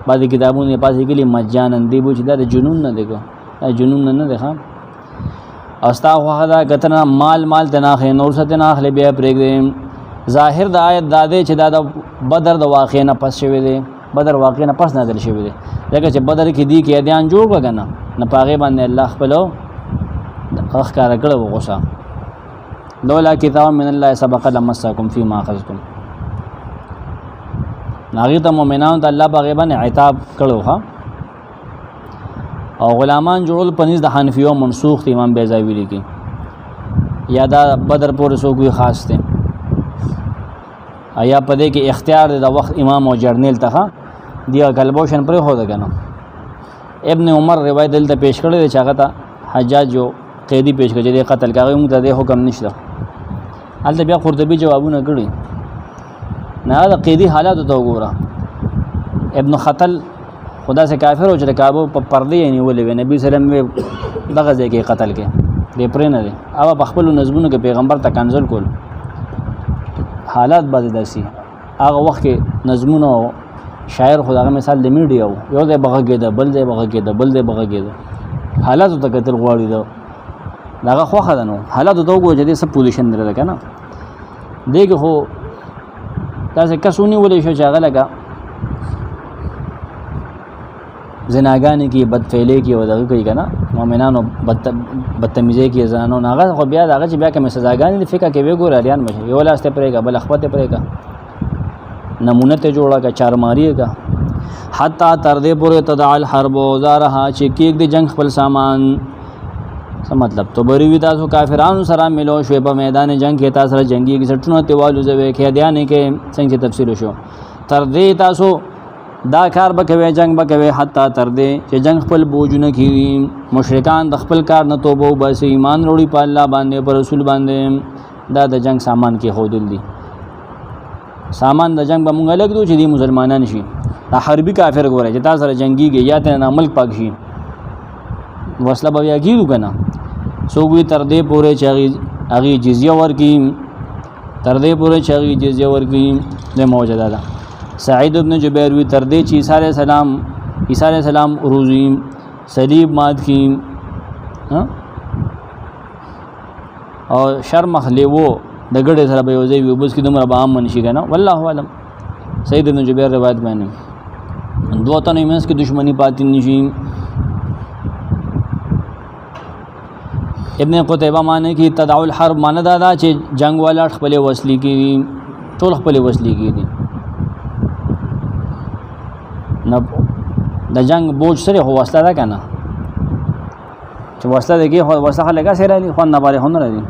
بعض کتابونه پاسې کلی مجانن دی بو چې دا جنون نه دی کو جنون نه دی ښا استا خو هدا کتنا مال تناخې نور ست نه اخلي بیا پرېږدې ظاهر د آیت داده چې دا د بدر د واقع نه پس شوی دی بدر واقع نه پس نازل شوی دی لکه چې بدر کې دی کې دیان جوړ وګنه نه پاغه باندې الله خپل اخکار کړو غوسه لولا کتاب من الله سبق لمسکم فيما اخذتم ناغي ته مؤمنانو ته الله پاغه باندې عتاب کړو ها او غلامان جوړول پنځ د حنفیو منسوخ امام بیزاوی ویلي کې یا دا بدر پورې سو کوئی خاص ته ایا پدې کې اختیار د وخت امام او جرنیل ته دی غلبوشن پر هو ده کنه ابن عمر روایت دلته پیش کړی چې هغه ته حجاج جو قیدی پیش کړي د قتل کاغه موږ ته حکم نشته البته بیا قرطبي جوابونه کړی نه دا قیدی حالات ته وګوره ابن خطل خدا سے کافر او چې کعبه په پردې نیولې و نبی سلام دغه ځای کې قتل کې دی پرې نه دی او په خپل نظمونو کې پیغمبر ته کنزل کول حالات بعد داسي هغه وخت کې نظمونه شاعر خدای مثال د میډیا یو ځای بغږیده بل ځای بغږیده بل ځای بغږیده حالات ته کتل غواړي داغه خو خدانو حالات ته وګورئ چې څه پوزیشن لري کنه دغه هو تاسو کسونی ولې شو چې هغه لګا زناګانی کې بدفعلی کې ودغه کوي کنه مؤمنانو بدتمیزی کې زنانو هغه خو بیا هغه چې بیا کوم سزاګانی د فقہ کې وګور اړیان مشه یو لاسته پرېګا بل خپته پرېګا نمونه ته جوړا کا چارماری کا حتا تر دې پورې تدع الحرب وزارها چې کېګ د جنگ خپل سامان څه مطلب تو بری وی تاسو کافرانو سره ملو شوي په میدان جنگ کې تاسو سره جنگي کې سټونو تیوالو زوي کې دیانه کې څنګه تفسیر شو تر دې تاسو دا کار بکوي جنگ بکوي حتا تر دې چې جنگ خپل بوجونه کې مشرکان د خپل کار نه توبه بس ایمان وروړي په الله باندې پر رسول باندې دا د جنگ سامان کې خودل دي سامان د جنگ به مونږ لګ دو چې دی مسلمانان شي. دا حربي کافر ګوره چې تاسو سره جنگيږي یا ته نه ملک پاک شي وسله به یا کیږي کنه. سوګوي تر دې پورې چې هغه جزیه ورکي، تر دې پورې چې هغه جزیه ورکي د موجوده ده. سعید ابن جبیر وی تر دې چې عیسی علیہ السلام روزي صلیب مات کی او شرمخ لیوو د ګډه سره به یوځای وي بس کې دومره به عام منشي کنه. والله علم. سعید ابن جبیر روایت باندې دوه تنه منځ کې دشمنی پاتې نشي. ابن قتیبہ معنی کی تدع الحرب معنی دا چې جنگ والا خپل وسلی کی ټول خپل وسلی کی دي نه د جنگ بوج سره هو وسله ده کنه چې وسله ده کې هو وسله لګا سره لري خو نه باندې هونه لري.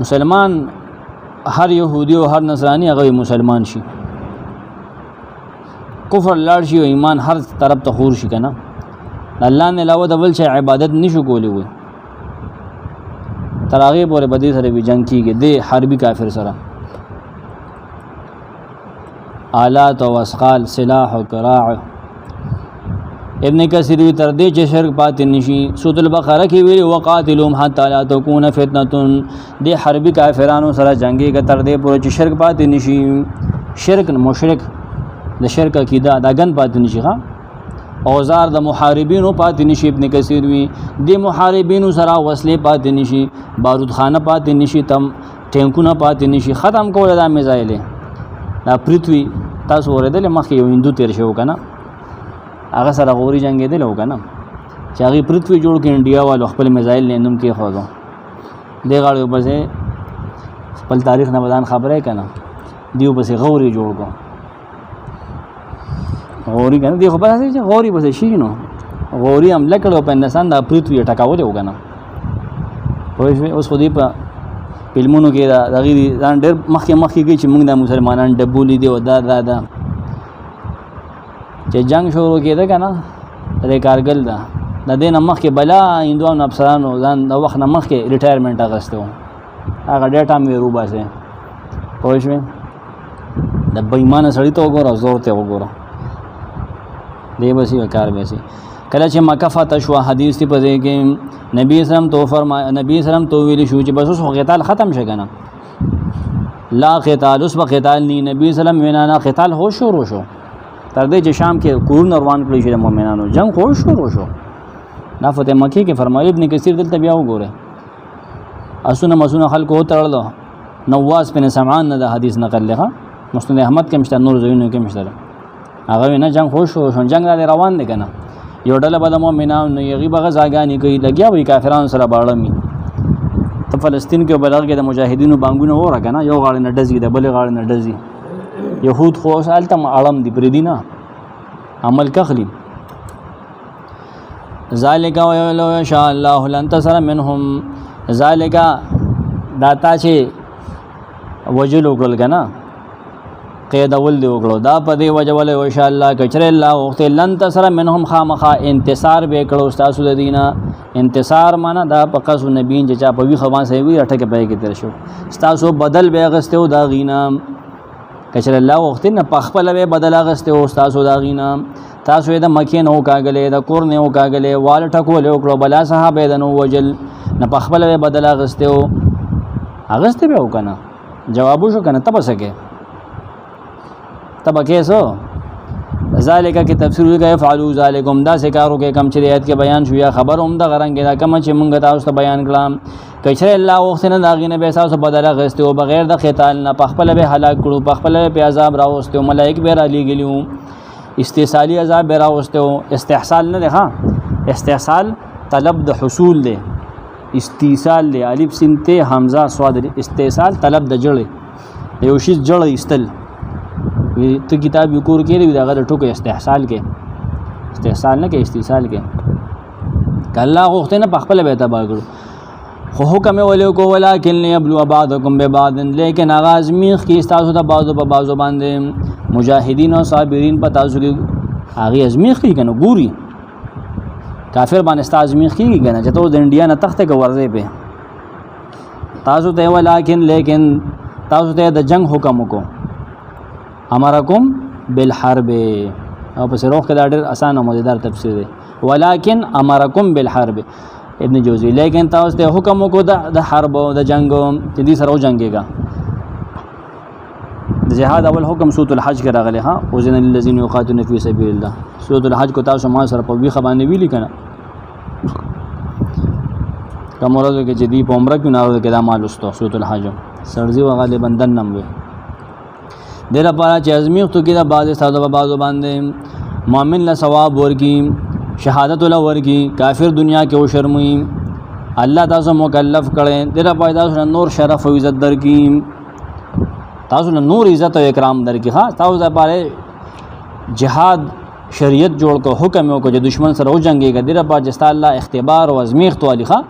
مسلمان هر يهودي او هر نصراني هغه مسلمان شي، کفر لاړ شي او ایمان هر طرف ته خور شي کنه. الله نه علاوه د بل شي عبادت نشو کولی وي تر هغه پورې بدی سره وی جنگ کیږي د حربي کافر سره. آلات او اسقال سلاح او کراع. ابن کثیر وی تر دې چې شرک پاتې نشي. سورۃ البقره کې ویلي وقاتلهم حتى لا تكون فتنه. د حربي کافرانو سره جنگي کې تر دې پورې چې شرک پاتې نشي. شرک مشرک د شرک عقیده دا ګن پاتې نشي ها. اوزار د محاربینو پاتې نشي. ابن کثیر وی د محاربینو سره وسلې پاتې نشي، بارود خانه پاتې نشي، تم ټینکونه پاتې نشي. ختم کول دا میزایل دا پرتوی تاسو ورېدل مخکې یو هندو تیر شو کنه هغه سره غوري جنگېدل و کنه چې هغه پرتوی جوړ کې انډیا والو خپل میزایل لینم کې خو دی غاړو بسې خپل تاریخ نه بدان خبره کنه دیو بسې غوري جوړ کو غوري کنه دی خو په اساس غوري بسې شي نو غوري هم لکړو په نسان دا پرتوی ټکاو دی وکنه اوس خو دی په فلمونو کې دا غیر ځان ډېر مخکې کې چې موږ د مسلمانان ډبولې دی او دا چې جنگ شروع کېده کنه د کارګل دا د دې نه مخکې بلا هندوانو افسرانو ځان د وخت نه مخکې ریټایرمنټ اخیسته و هغه ډېر ټایم یې روباسه پوه شوې. د بېایمانه سړي ته وګوره زور ته وګوره دی بسې کار بسې. کله چې مکه فتح شو حدیث تی پځې کې نبی اسلام تو فرمایا نبی اسلام تو ویل شو چې بس اوس قتال ختم شي کنه لا قتال اوس به قتال ني. نبی اسلام وینا نه قتال هو شروع شو تر دې چې شام کې کور روان کړی شي مؤمنانو جنگ خو شروع شو. دا فتح مکه کې فرمایي. ابن کثیر دلته بیا وګوره اسونه مسونه خلکو تړلو. نواس بن سمعان نه د حدیث نقل لغه مسند احمد کې مشته نور زوینو کې مشته هغه نه جنگ خو شو جنگ روان دي کنه یو ډله به د مؤمنانو یغي به غزاګانې کوي لګیا وي کافرانو سره باړمي. ته فلسطین کې بلغ کې د مجاهدینو بانګونه وره کنه یو غاړه نه ډزي د بل غاړه نه ډزي. يهود خو سالتم اړم دي پر دینه عمل کخلی. ذالک ولو شاء الله لانتصر منهم. ذالک داتا چې وجل وکړل کنه قید اول دی وکړو دا په دی وجول او ان شاء الله کچره الله وخت لن تسر منهم خامخا انتصار به کړو تاسو د دینه. انتصار معنا دا پقص نبی چې په وی خوان سي وی اٹه کې پای کې تر شو تاسو بدل به غستو دا غینا کچره الله وخت نه پخپل به بدل غستو تاسو دا غینا. تاسو د مکه نو کاغله د کور نه کاغله وال ټکول وکړو بلا صحابه د نو وجل نه پخپل به بدل غستو اغسته به وکنه جواب شو کنه تبسکه تب کیسو. ذالک کی تفسیر وی فعلوا ذالکم دا سکارو کې کم چې آیت کې بیان شو یا خبر هم دا غرنګ دا کم چې مونږ تاسو ته بیان کړم کچره الله وخت نه داغینه به تاسو بدله غسته او بغیر د قتال نه پخپل به هلاک کړو پخپل به عذاب راوسته ملائک به را لګلیو استحصالی عذاب به راوسته. استحصال نه ده ها استحصال طلب د حصول ده استیصال ده الف سین ته حمزه صاد استحصال طلب د جړې یو شی جړې استل ته کتاب یو کور کې دی دا غره ټکو استحصال کې استحصال نه کې استیصال کې کله غوښتنه په خپل به تبا کړو خو حکم ولې کو ولکن یبلو بعضکم ببعض لیکن اغاز میخ کې تاسو ته بعضو په بعضو باندې مجاهدین او صابرین په تاسو کې هغه ازمیخ کې کنه ګوري کافر باندې تاسو ازمیخ کې کنه چې ته د انډیا نه تخته کې ورځي په تاسو ته ولکن لیکن تاسو ته د جنگ حکم وکړو امرکم بالحرب او په سروخ کې دا ډېر اسانه مزیدار تفسیر دی ولکن امرکم بالحرب ابن جوزی لیکن تاسو ته حکم وکړو د حرب د جنگ چې دې سره وجنګيږي د جهاد اول حکم سورۃ الحج کې راغلی ها وزن للذین یقاتلون فی سبیل الله سورۃ الحج کو تاسو ما سره په وی خبرونه ویلی کنه کوم ورځ کې چې دی په عمره کې نه کې دا مال واستو سورۃ الحج سرزي و غالبا دنم وي دغه لپاره چې ازمیخ تو کې دا بعض ساده په بعضو باندې مؤمن له ثواب ورکی شهادت له ورکی کافر دنیا کې او شرموي الله تاسو مکلف کړي دغه لپاره تاسو نور شرف او عزت درکې تاسو نور عزت او اکرام درکې ها تاسو لپاره جهاد شریعت جوړ کو حکم یو کو چې دشمن سره وجنګيږي دغه لپاره چې الله اختبار او ازمیخ تو علیخه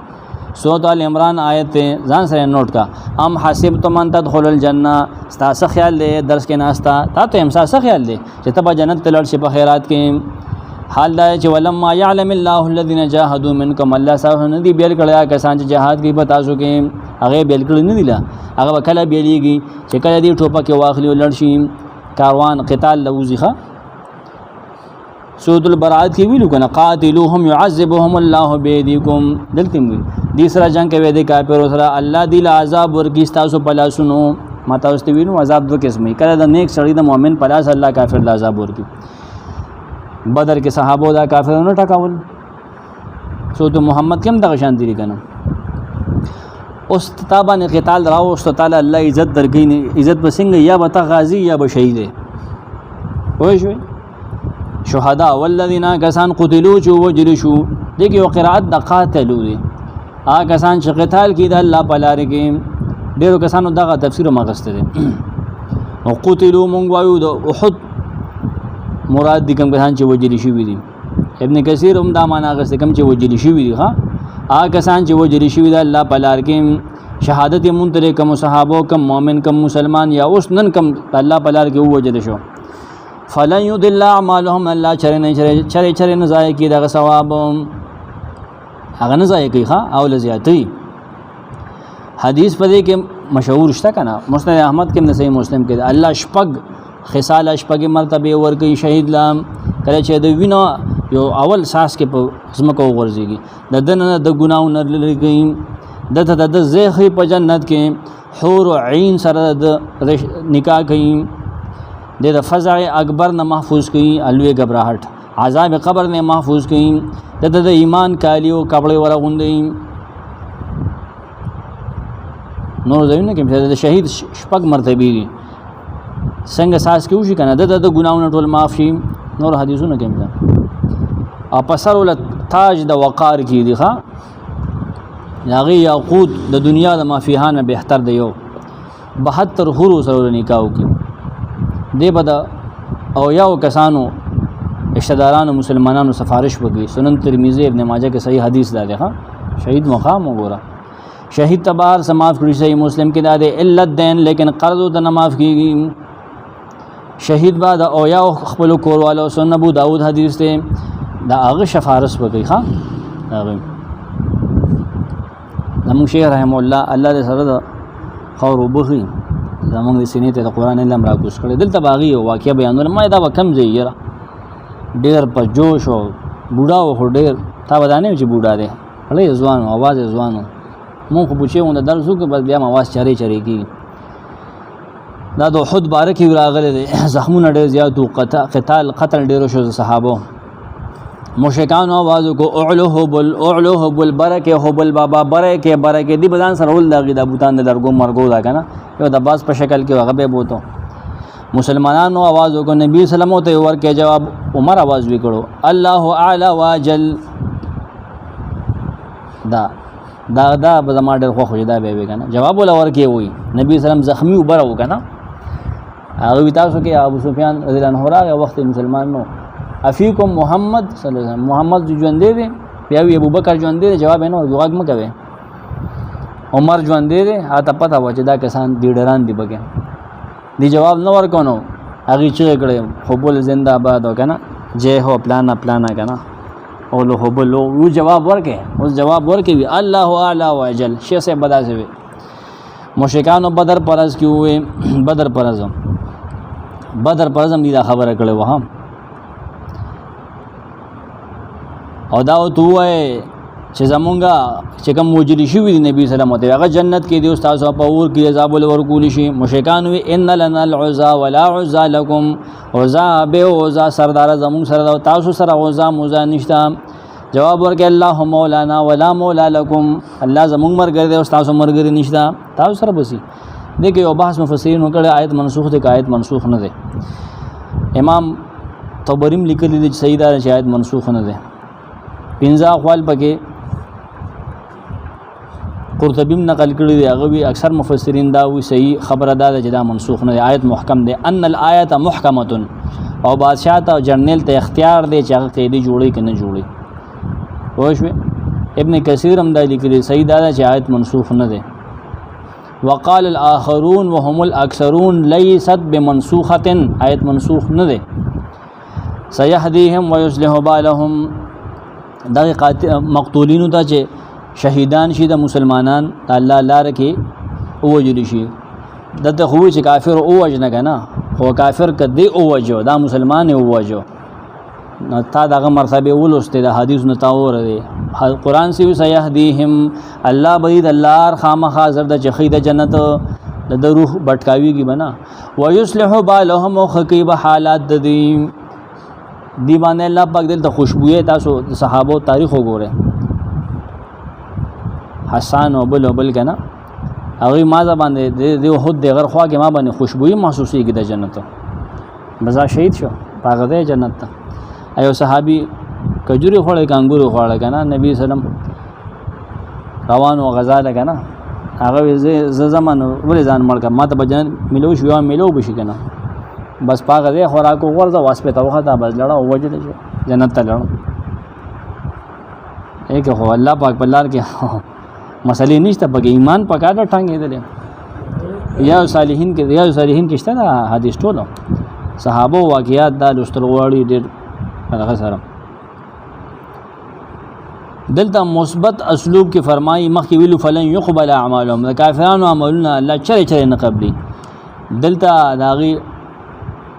سورۃ ال عمران آیت ځان سره نوٹ کا ام حسبتم ان تدخلوا الجنه تاسو خیال دې درس کې ناستا تاسو هم تاسو خیال دې چې تبا جنت تلل شي په خیرات کې حال دا چې ولما يعلم الله الذين جاهدوا منكم الله سبحانه ندي بیل کړه کسان چې جهاد کوي په تاسو کې هغه بیل کړه نه دی لا هغه کله بیلېږي چې کله دې ټوپه کې واخلي ولړ شي کاروان قتال لوزخه سورۃ البراءت کې ویلو کنه قاتلوهم يعذبهم الله بيديكم دلته دې سره جنگ کوي د کافرو سره الله دې له عذاب ورګي تاسو په لاسونو ما تاسو ته وینو عذاب دوه قسمه کله د نیک سړی د مؤمن په لاس الله کافر له عذاب ورګي بدر کې صحابه دا کافرونو ټکاول سورۃ محمد کې هم دغه شان دي کنه اوس تابانه قتال راو اوس تعالی الله عزت درګي عزت بسنګ یا بتا غازی یا بشهید وای شو شهدا والذین کسان قتلوا جو وجلشوا دغه قرات د قاتلوا دي کسان چې قتال کې د الله په لار کې ډیرو کسانو دغه تفسیر مغسته دي او قتلوا مونږ وایو د احد مراد دي کوم کسان چې وجلی شوی دي ابن کثیر هم دا معنا غسته کوم چې وجلی شوی دي ها کسان چې وجلی شوی د الله په لار کې شهادت منتره کوم صحابه کوم مؤمن کوم مسلمان یا اوس نن کوم الله په لار کې وجل شو فلن يضل اعمالهم الله چر نه ضایع کی دغه ثواب هغه نه ضایع کوي ها او لزیاتی حدیث په دې کې مشهور شته کنه مسند احمد کې صحیح مسلم کې الله شپږ خصال شپږ مرتبه ورکي شهید لام کله چې د وینو یو اول ساس کې په زمکو ورځيږي د دنه د ګناو نه لري کوي د زیخي په جنت کې حور عین سره د نکاح کوي د فزع اکبر نه محفوظ کوي الوی غبرهټ عذاب قبر نه محفوظ کوي د ایمان کالیو کپڑے ورغوندي نور ځینې کې د شهید شپږ مرتبه دي څنګه ساس کې وشي کنه د ګناونه ټول معاف شي نور حدیثونه کې او پسر ول تاج د وقار کې دي ښا یاغي یاقوت د دنیا د مافیهانه بهتر دی یو 72 حور سره نکاح وکي دی بد او یو کسانو اشتدارانو مسلمانانو سفارش وکي سنن ترمذی ابن ماجه کې صحیح حدیث ده ښا شهید مقام وګوره شهید تبار سماف کړی صحیح مسلم کې ده الا الدين لیکن قرض د نماف کیږي شهید بعد او یا خپل کوروالو سنن ابو داود حدیث ته دا هغه شفارس وکي ښا هغه زمون شیخ رحم الله الله دې سره د خور وبخي زمون د سینې ته د قران علم را کوس کړي دلته باغی واقعیا بیانول ما دا وکم زیره ډیر په جوش او بوډا و ډیر تا ودانې چې بوډا دی هله ځوان आवाज ځوان مو خو بچو د درسو کې بس بیا आवाज چری کی دا د احد بارکی راغله دي زخمونه ډیر زیات او قتل ډیرو شو صحابه مشرکان आवाज کو اعلوه بل برکه حبل بابا برکه دی بدن سره ول دغه د بوتان د درګو مرګو دا کنه یو د باز په شکل کې هغه به بوته مسلمانانو आवाज کو نبی سلام ته ورکه جواب عمر आवाज وکړو الله اعلى واجل دا به ما ډېر خو دا به وي کنه جواب ولا ورکه وي نبی سلام زخمی وبرو کنه هغه تاسو کې ابو سفیان رضی الله عنه راغی وخت مسلمان نو افیکم محمد صلی الله علیه وسلم محمد ژوند دی بیا وی ابو بکر ژوند دی جواب نه ورغږ مکوي عمر ژوند دی هاته پتا و چې دا کسان دی ډران دی بګه دی جواب نه ورکونو هغه چې کړه حبل زنده آباد وکنه جه هو پلانا کنه او له حبل او جواب ورکه اوس جواب ورکه وی الله اعلی واجل شیخ سے بدا سے مشرکانو بدر پرز کې وې بدر پرزم دي دا خبره کړې و هم او دا تو وای چې زمونږه چې کوم وجلی شي وي نبی سلام ته هغه جنت کې دی استاد په اور کې عذاب ورکول شي مشرکان وی ان لنا العزا ولا عزا لكم عزا به عزا سردار زمون سره تاسو سره عزا موزا نشتا جواب ورکړه الله مولانا ولا مولا لكم الله زمون مرګ دی استاد مرګ نشتا تاسو سره بسی دغه یو بحث مفسرین وکړه آیت منسوخ ده آیت منسوخ نه ده امام طبریم لیکلی دی سیدا چې آیت منسوخ نه ده پنځه اقوال پکې قرطبی نقل کړی دی هغه وی اکثر مفسرین دا وی صحیح خبره ده چې دا منسوخ نه دی آیت محکم دی ان الایت محکمه او بادشاہ ته جنرال ته اختیار دی چې هغه قیدی جوړي کنه جوړي وښوی ابن کثیر هم دا لیکلی صحیح دا چې آیت منسوخ نه دی وقال الاخرون وهم الاكثرون ليست بمنسوخه آیت منسوخ نه دی سيهديهم ويصلح بالهم دغه مقتولین ته چې شهیدان شي د مسلمانان الله لار کې اوجل شي دته خو چې کافر اوجنه کنه خو کافر کدی اوجو دا مسلمان اوجو نو تا دغه مرتبه ولسته د حدیث نه تاور دی قران سی سيهديهم الله بيد الله خامخ حاضر د چخید جنت د روح بټکاویږي بنا ويصلح بالهم خقيب حالات د دی باندې الله پاک دل ته خوشبوې تاسو صحابه تاریخ وګوره حسن او بل کنه هغه ما باندې د خود د غر خوا کې ما باندې خوشبوې محسوسي کې د جنت بزا شهید شو پاګه د جنت ته ایو صحابي کجوري خوړل کانګورو خوړل کنه نبی سلام روان او غزا ده کنه هغه ز زمان ولې ځان مړ کا ما ته بجن ملو شو ملو بشي کنه بس پاګه د خوراکو ورځه واسپه ته وخته بس لړا وجه جنت ته لړ ایک هو الله پاک په لار کې مسلې نشته پکې ایمان پکاډه ټانګې دي یا صالحین کې شته حدیث ټولو صحابه واقعیات دا لسترغواړي ډېر هغه سره دلته مثبت اسلوب کې فرمایي مخکې ویلو فلن يقبل اعمالهم د کافرانو عملونه الله چره نه قبلي دلته داغي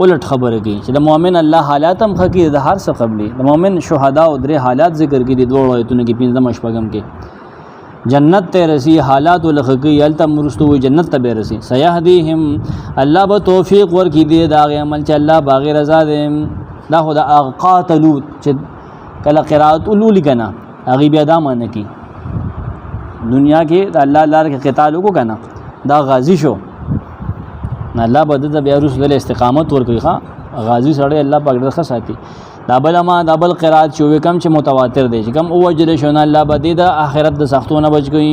الټ خبره کوي چې د مؤمن الله حالات هم خکې د هر څه قبلي د مؤمن شهدا او درې حالات ذکر کړي د دوه آیتونو کې 15 شپږم کې جنت ته رسی حالات ولخکی یلته مرستو جنت ته رسی سيهديهم الله به توفیق ورکړي دی دا عمل چې الله باغ رضا دې دا خو د قاتلو چې کله قرات اولول کنا هغه بیا دا معنی کی دنیا کې د الله لار کې قتال وکړه کنا دا غازی شو الله به د بیا رسول استقامت ورکړي ښا غازی سره الله پاک درخه ساتي دا بل قرات شوې کم چې متواتر دي چې کم او وجل شونه الله به د اخرت د سختونه بچ گئی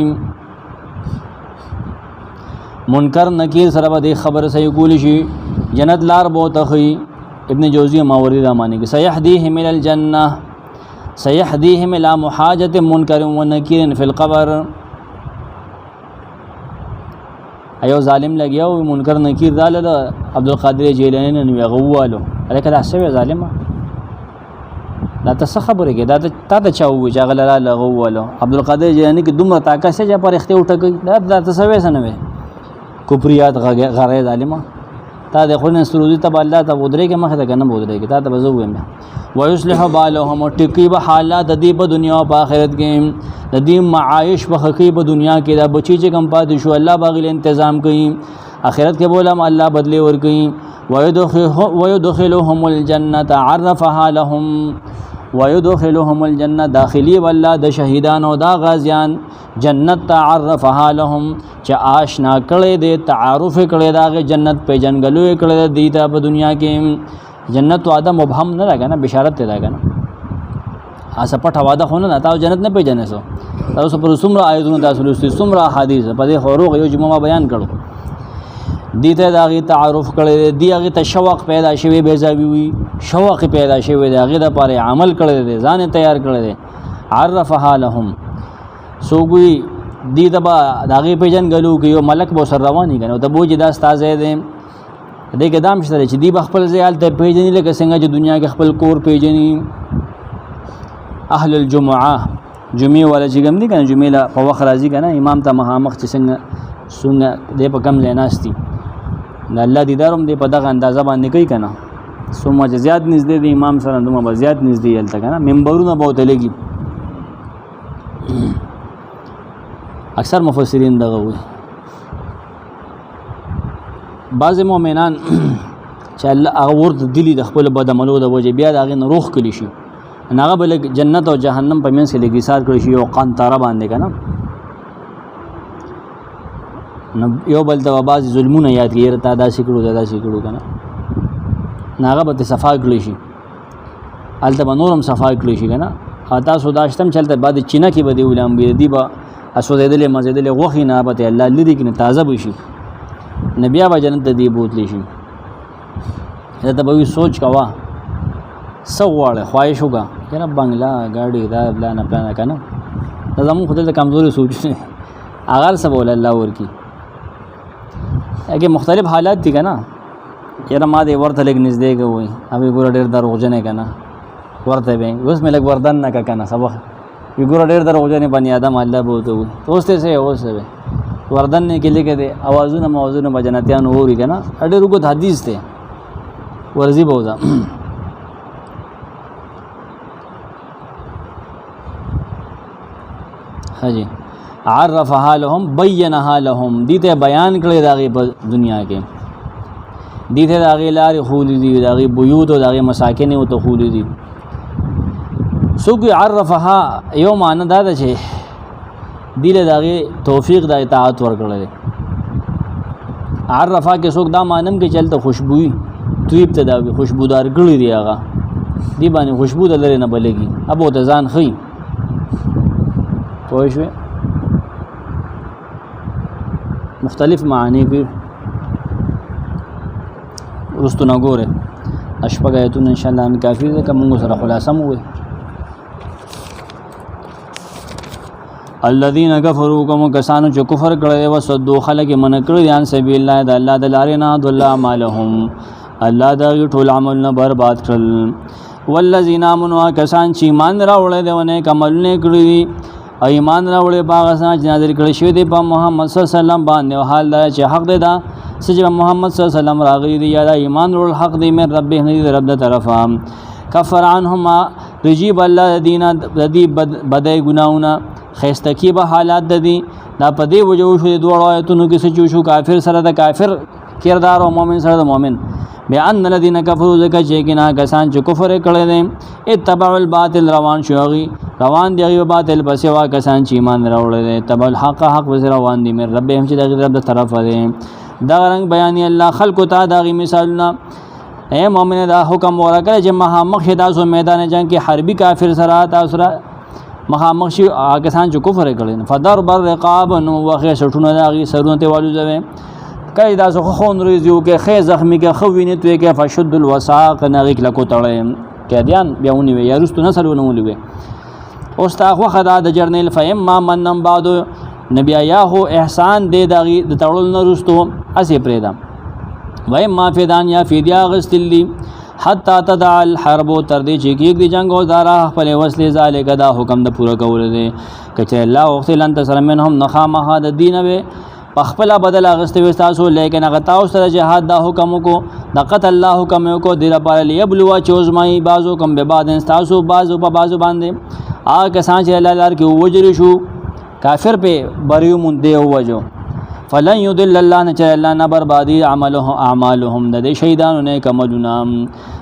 منکر نکیر سره به خبر صحیح کول شي جنت لار بو تخي ابن جوزی ماوردی دا معنی کہ سيهديهم الى الجنه سيهديهم الى محاجه منکر ونکیر فی القبر ایو ظالم لګیاو منکر نکیر داله عبد القادر جیلانی نه غوالو الکه دا سوي ظالما دا څه خبره کې دا تا ته چاو چې غللا لغوالو عبد القادر جیلانی کې دومره طاقت چې پر اخته وټکې دا څه سوي سنوي کفریات غره ظالما تا د خپل سرودي ته الله ته ودرې کې مخه ده کنه ودرې کې تا ته بزو ویم ويصلح بالهم ټکی به حالات د دې په دنیا او په آخرت کې د دې معايش په حقيقي په دنیا کې دا بچی چې کم پاتې شو الله باغله تنظیم کوي آخرت کې بولم الله بدلی ور کوي ويدخلهم الجنه عرفها لهم ويدخلهم الجنه داخلي والله د شهیدان او دا غازیان جنت تعرفها لهم چې آشنا کړي دي تعارف کړي دا جنت په جنګلو کړي دي ته په دنیا کې جنت واده مبهم نه راګنه نه بشارت ته راګنه اسه پټه واده خو نه تاسو جنت نه پیژنې سو تاسو پر څومره آیتونه تاسو لوستي څومره حدیث په دې خروغ یو جمعه بیان کړو دي ته داغي تعارف کړي دي هغه ته شوق پیدا شوی به ځوي وي شوق پیدا شوی دی هغه د پاره عمل کړي دي ځان تیار کړي دي عرفها لهم سوګوي دي دبا داغي پیجن غلو کې یو ملک بو سر رواني کنه ته بوج دا استاد دې دې کې دام شته چې دی خپل ځای ته پیجنې لکه څنګه چې دنیا کې خپل کور پیجنې اهل الجمعه جمعه ولا چې ګم دي کنه جمعه په وخت راځي کنه امام ته مخامخ چې څنګه څنګه دې په کم ځای ناست دي د الله دیدار هم دې په دغه اندازه باندې کوي که نه څومره چې زیات نږدې د امام سره دومره به زیات نږدې هلته که نه منبرونه به ورته لګي اکثر مفسرین دغه وایي بعضې مؤمنان چې الله هغه ورته دلي د خپلو بد عملو د وجې بیا د هغې نه روغ کړي شي نو هغه به لږ جنت او جهنم په منځ کې لږ ایثار کړی شي یو قنطره باندې که نه نو یو بل ته به بعضې ظلمونه یاد کړي یاره تا داسې کړو تا داسې کړو که نه نو هغه به ترې صفا کړی شي هلته به نور هم صفا کړی شي که نه او تاسو دا شته هم چې هلته بعد چینه کې به دې ولامبي دي به سوځېدلې مزېدلې غوښې نه به الله لرې کړي تازه به شي نو بیا به جنت ته دې بوتلی شي دا به وي سوچ کوه څه غواړې خواهش وکړه یاره بنګله ګاډي دا پلانه پلانه که نه دا زمونږ خو دلته کمزوري سوچونه هغه هر څه به الله ورکړي هغې مختلف حالات دي که نه یاره ما دې ورته لږ نږدې که وایي هغې ګوره ډېر دروغجن که نه ورته به اوس مې لږ وردن نه که نه سبق وي ګوره ډېر دروغجن بني آدم الله به ورته وایي اوس ته څه اوس څه وی وردن نه کې لیکه دی اوازونه موازونه به جنتیان اوري که نه ډېر اوږد حدیث دی ورځي به وځه ښه جي عرفها لهم بینها لهم دې ته بیان کړی د هغې په دنیا کې دې ته د هغې لارې ښودلي دي د هغې بیوت او د هغې مساکن یې ورته ښودلي دي څوک عرفها یو معنی دا ده چې دې له د هغې توفیق د اطاعت ورکړی دی عرفها کې څوک دا معنی هم کې چې هلته خوشبويي طیب ته دا خوشبودار کړي دي هغه دې باندې خوشبو د لرې نه به لګي اب ورته ځان ښیي پوه شوې مختلف معانی کوي وروستو نه ګورئ شپږ ایتونه انشاءالله هم کافي ده که مونږ سره خلاصه مو وایي الذين كفروا کوم کسانو چې کفر کړی و صدو خلک من کړی ان سبیل الله د الله د لارې نه ضل اعمالهم الله دا ټول عملونه برباد کړل والذین آمنوا کسان چې ایمان راوړل دي ونه عملونه کړی دي ایمان راوړل باغ سره چې نازل کړی شوی دی په محمد صلی الله علیه وسلم باندې او حال دا چې حق دی دا چې محمد صلی الله علیه وسلم راغلی دی یا ایمان راوړل حق دی مې رب نه دی رب د طرفه کفر عنهما رجیب الله دینه د دې بدای ګناونه خیستکی به حالات د دي دا په دې وجو شو د دوه آیتونو کې څه شو کافر سره د کافر کردار او مؤمن سره د مؤمن بیان الذين كفروا ذکر چې کنا کسان چې کفر کړي دي اتبعوا الباطل روان شوغي روان دی باطل پس وا کسان چې ایمان راوړل دي تبع الحق حق وز روان دي مې رب هم چې د رب طرف دی دا رنگ بیان الله خلق ته دا غي مثالنا اے مؤمن دا حکم ورکړه چې مخامخ تاسو میدان جنگ کې حربي کافر سره تاسو مخامخ شي کسان چې کفر کړي فدر بر رقاب نو واخه شټونه دا غي سرونه ته والو ځوي کای دا زخه خون ریزیو کې خې زخمی کې خو ویني توې کې فشد الوساق نغیک لکو تړې کې دیان بیاونی وي یارستو نسلونه ولوي اوس تا خو خدا د جرنیل فهم ما منم بعد نبی یاهو احسان دې دغه د تړل نه رستو اسی پرېدا وای ما فدان یا فدیا غستلی حتا تدع الحرب تر دې چې کې د جنگ او زارا خپل وسلې ذالک دا حکم د پوره کول دي کچې الله وخت لن تسلمنهم نخامه د دین به خپل بدل اغست وستاسو لیکن هغه تاسو سره جهاد دا حکم کو د قتل الله حکم کو د لپاره لیبلوا چوزمای بازو کم به بعد تاسو بازو په بازو باندې کسان چې الله لار کې وجر شو کافر په بریو مونږ دی وجو فلن يضل الله نه چې الله نه بربادي اعمالهم د شهیدانو نه کملونه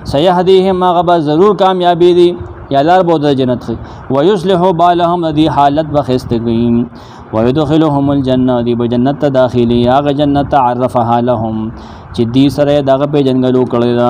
سيهديهم هغه ضرور کامیابی دي یا لار بود جنت خي ويصلح بالهم دي حالت بخستګیم ويدخلهم الجنه دي بجنت داخلي هغه جنت عرفها لهم چې دي سره دغه په جنګلو کړل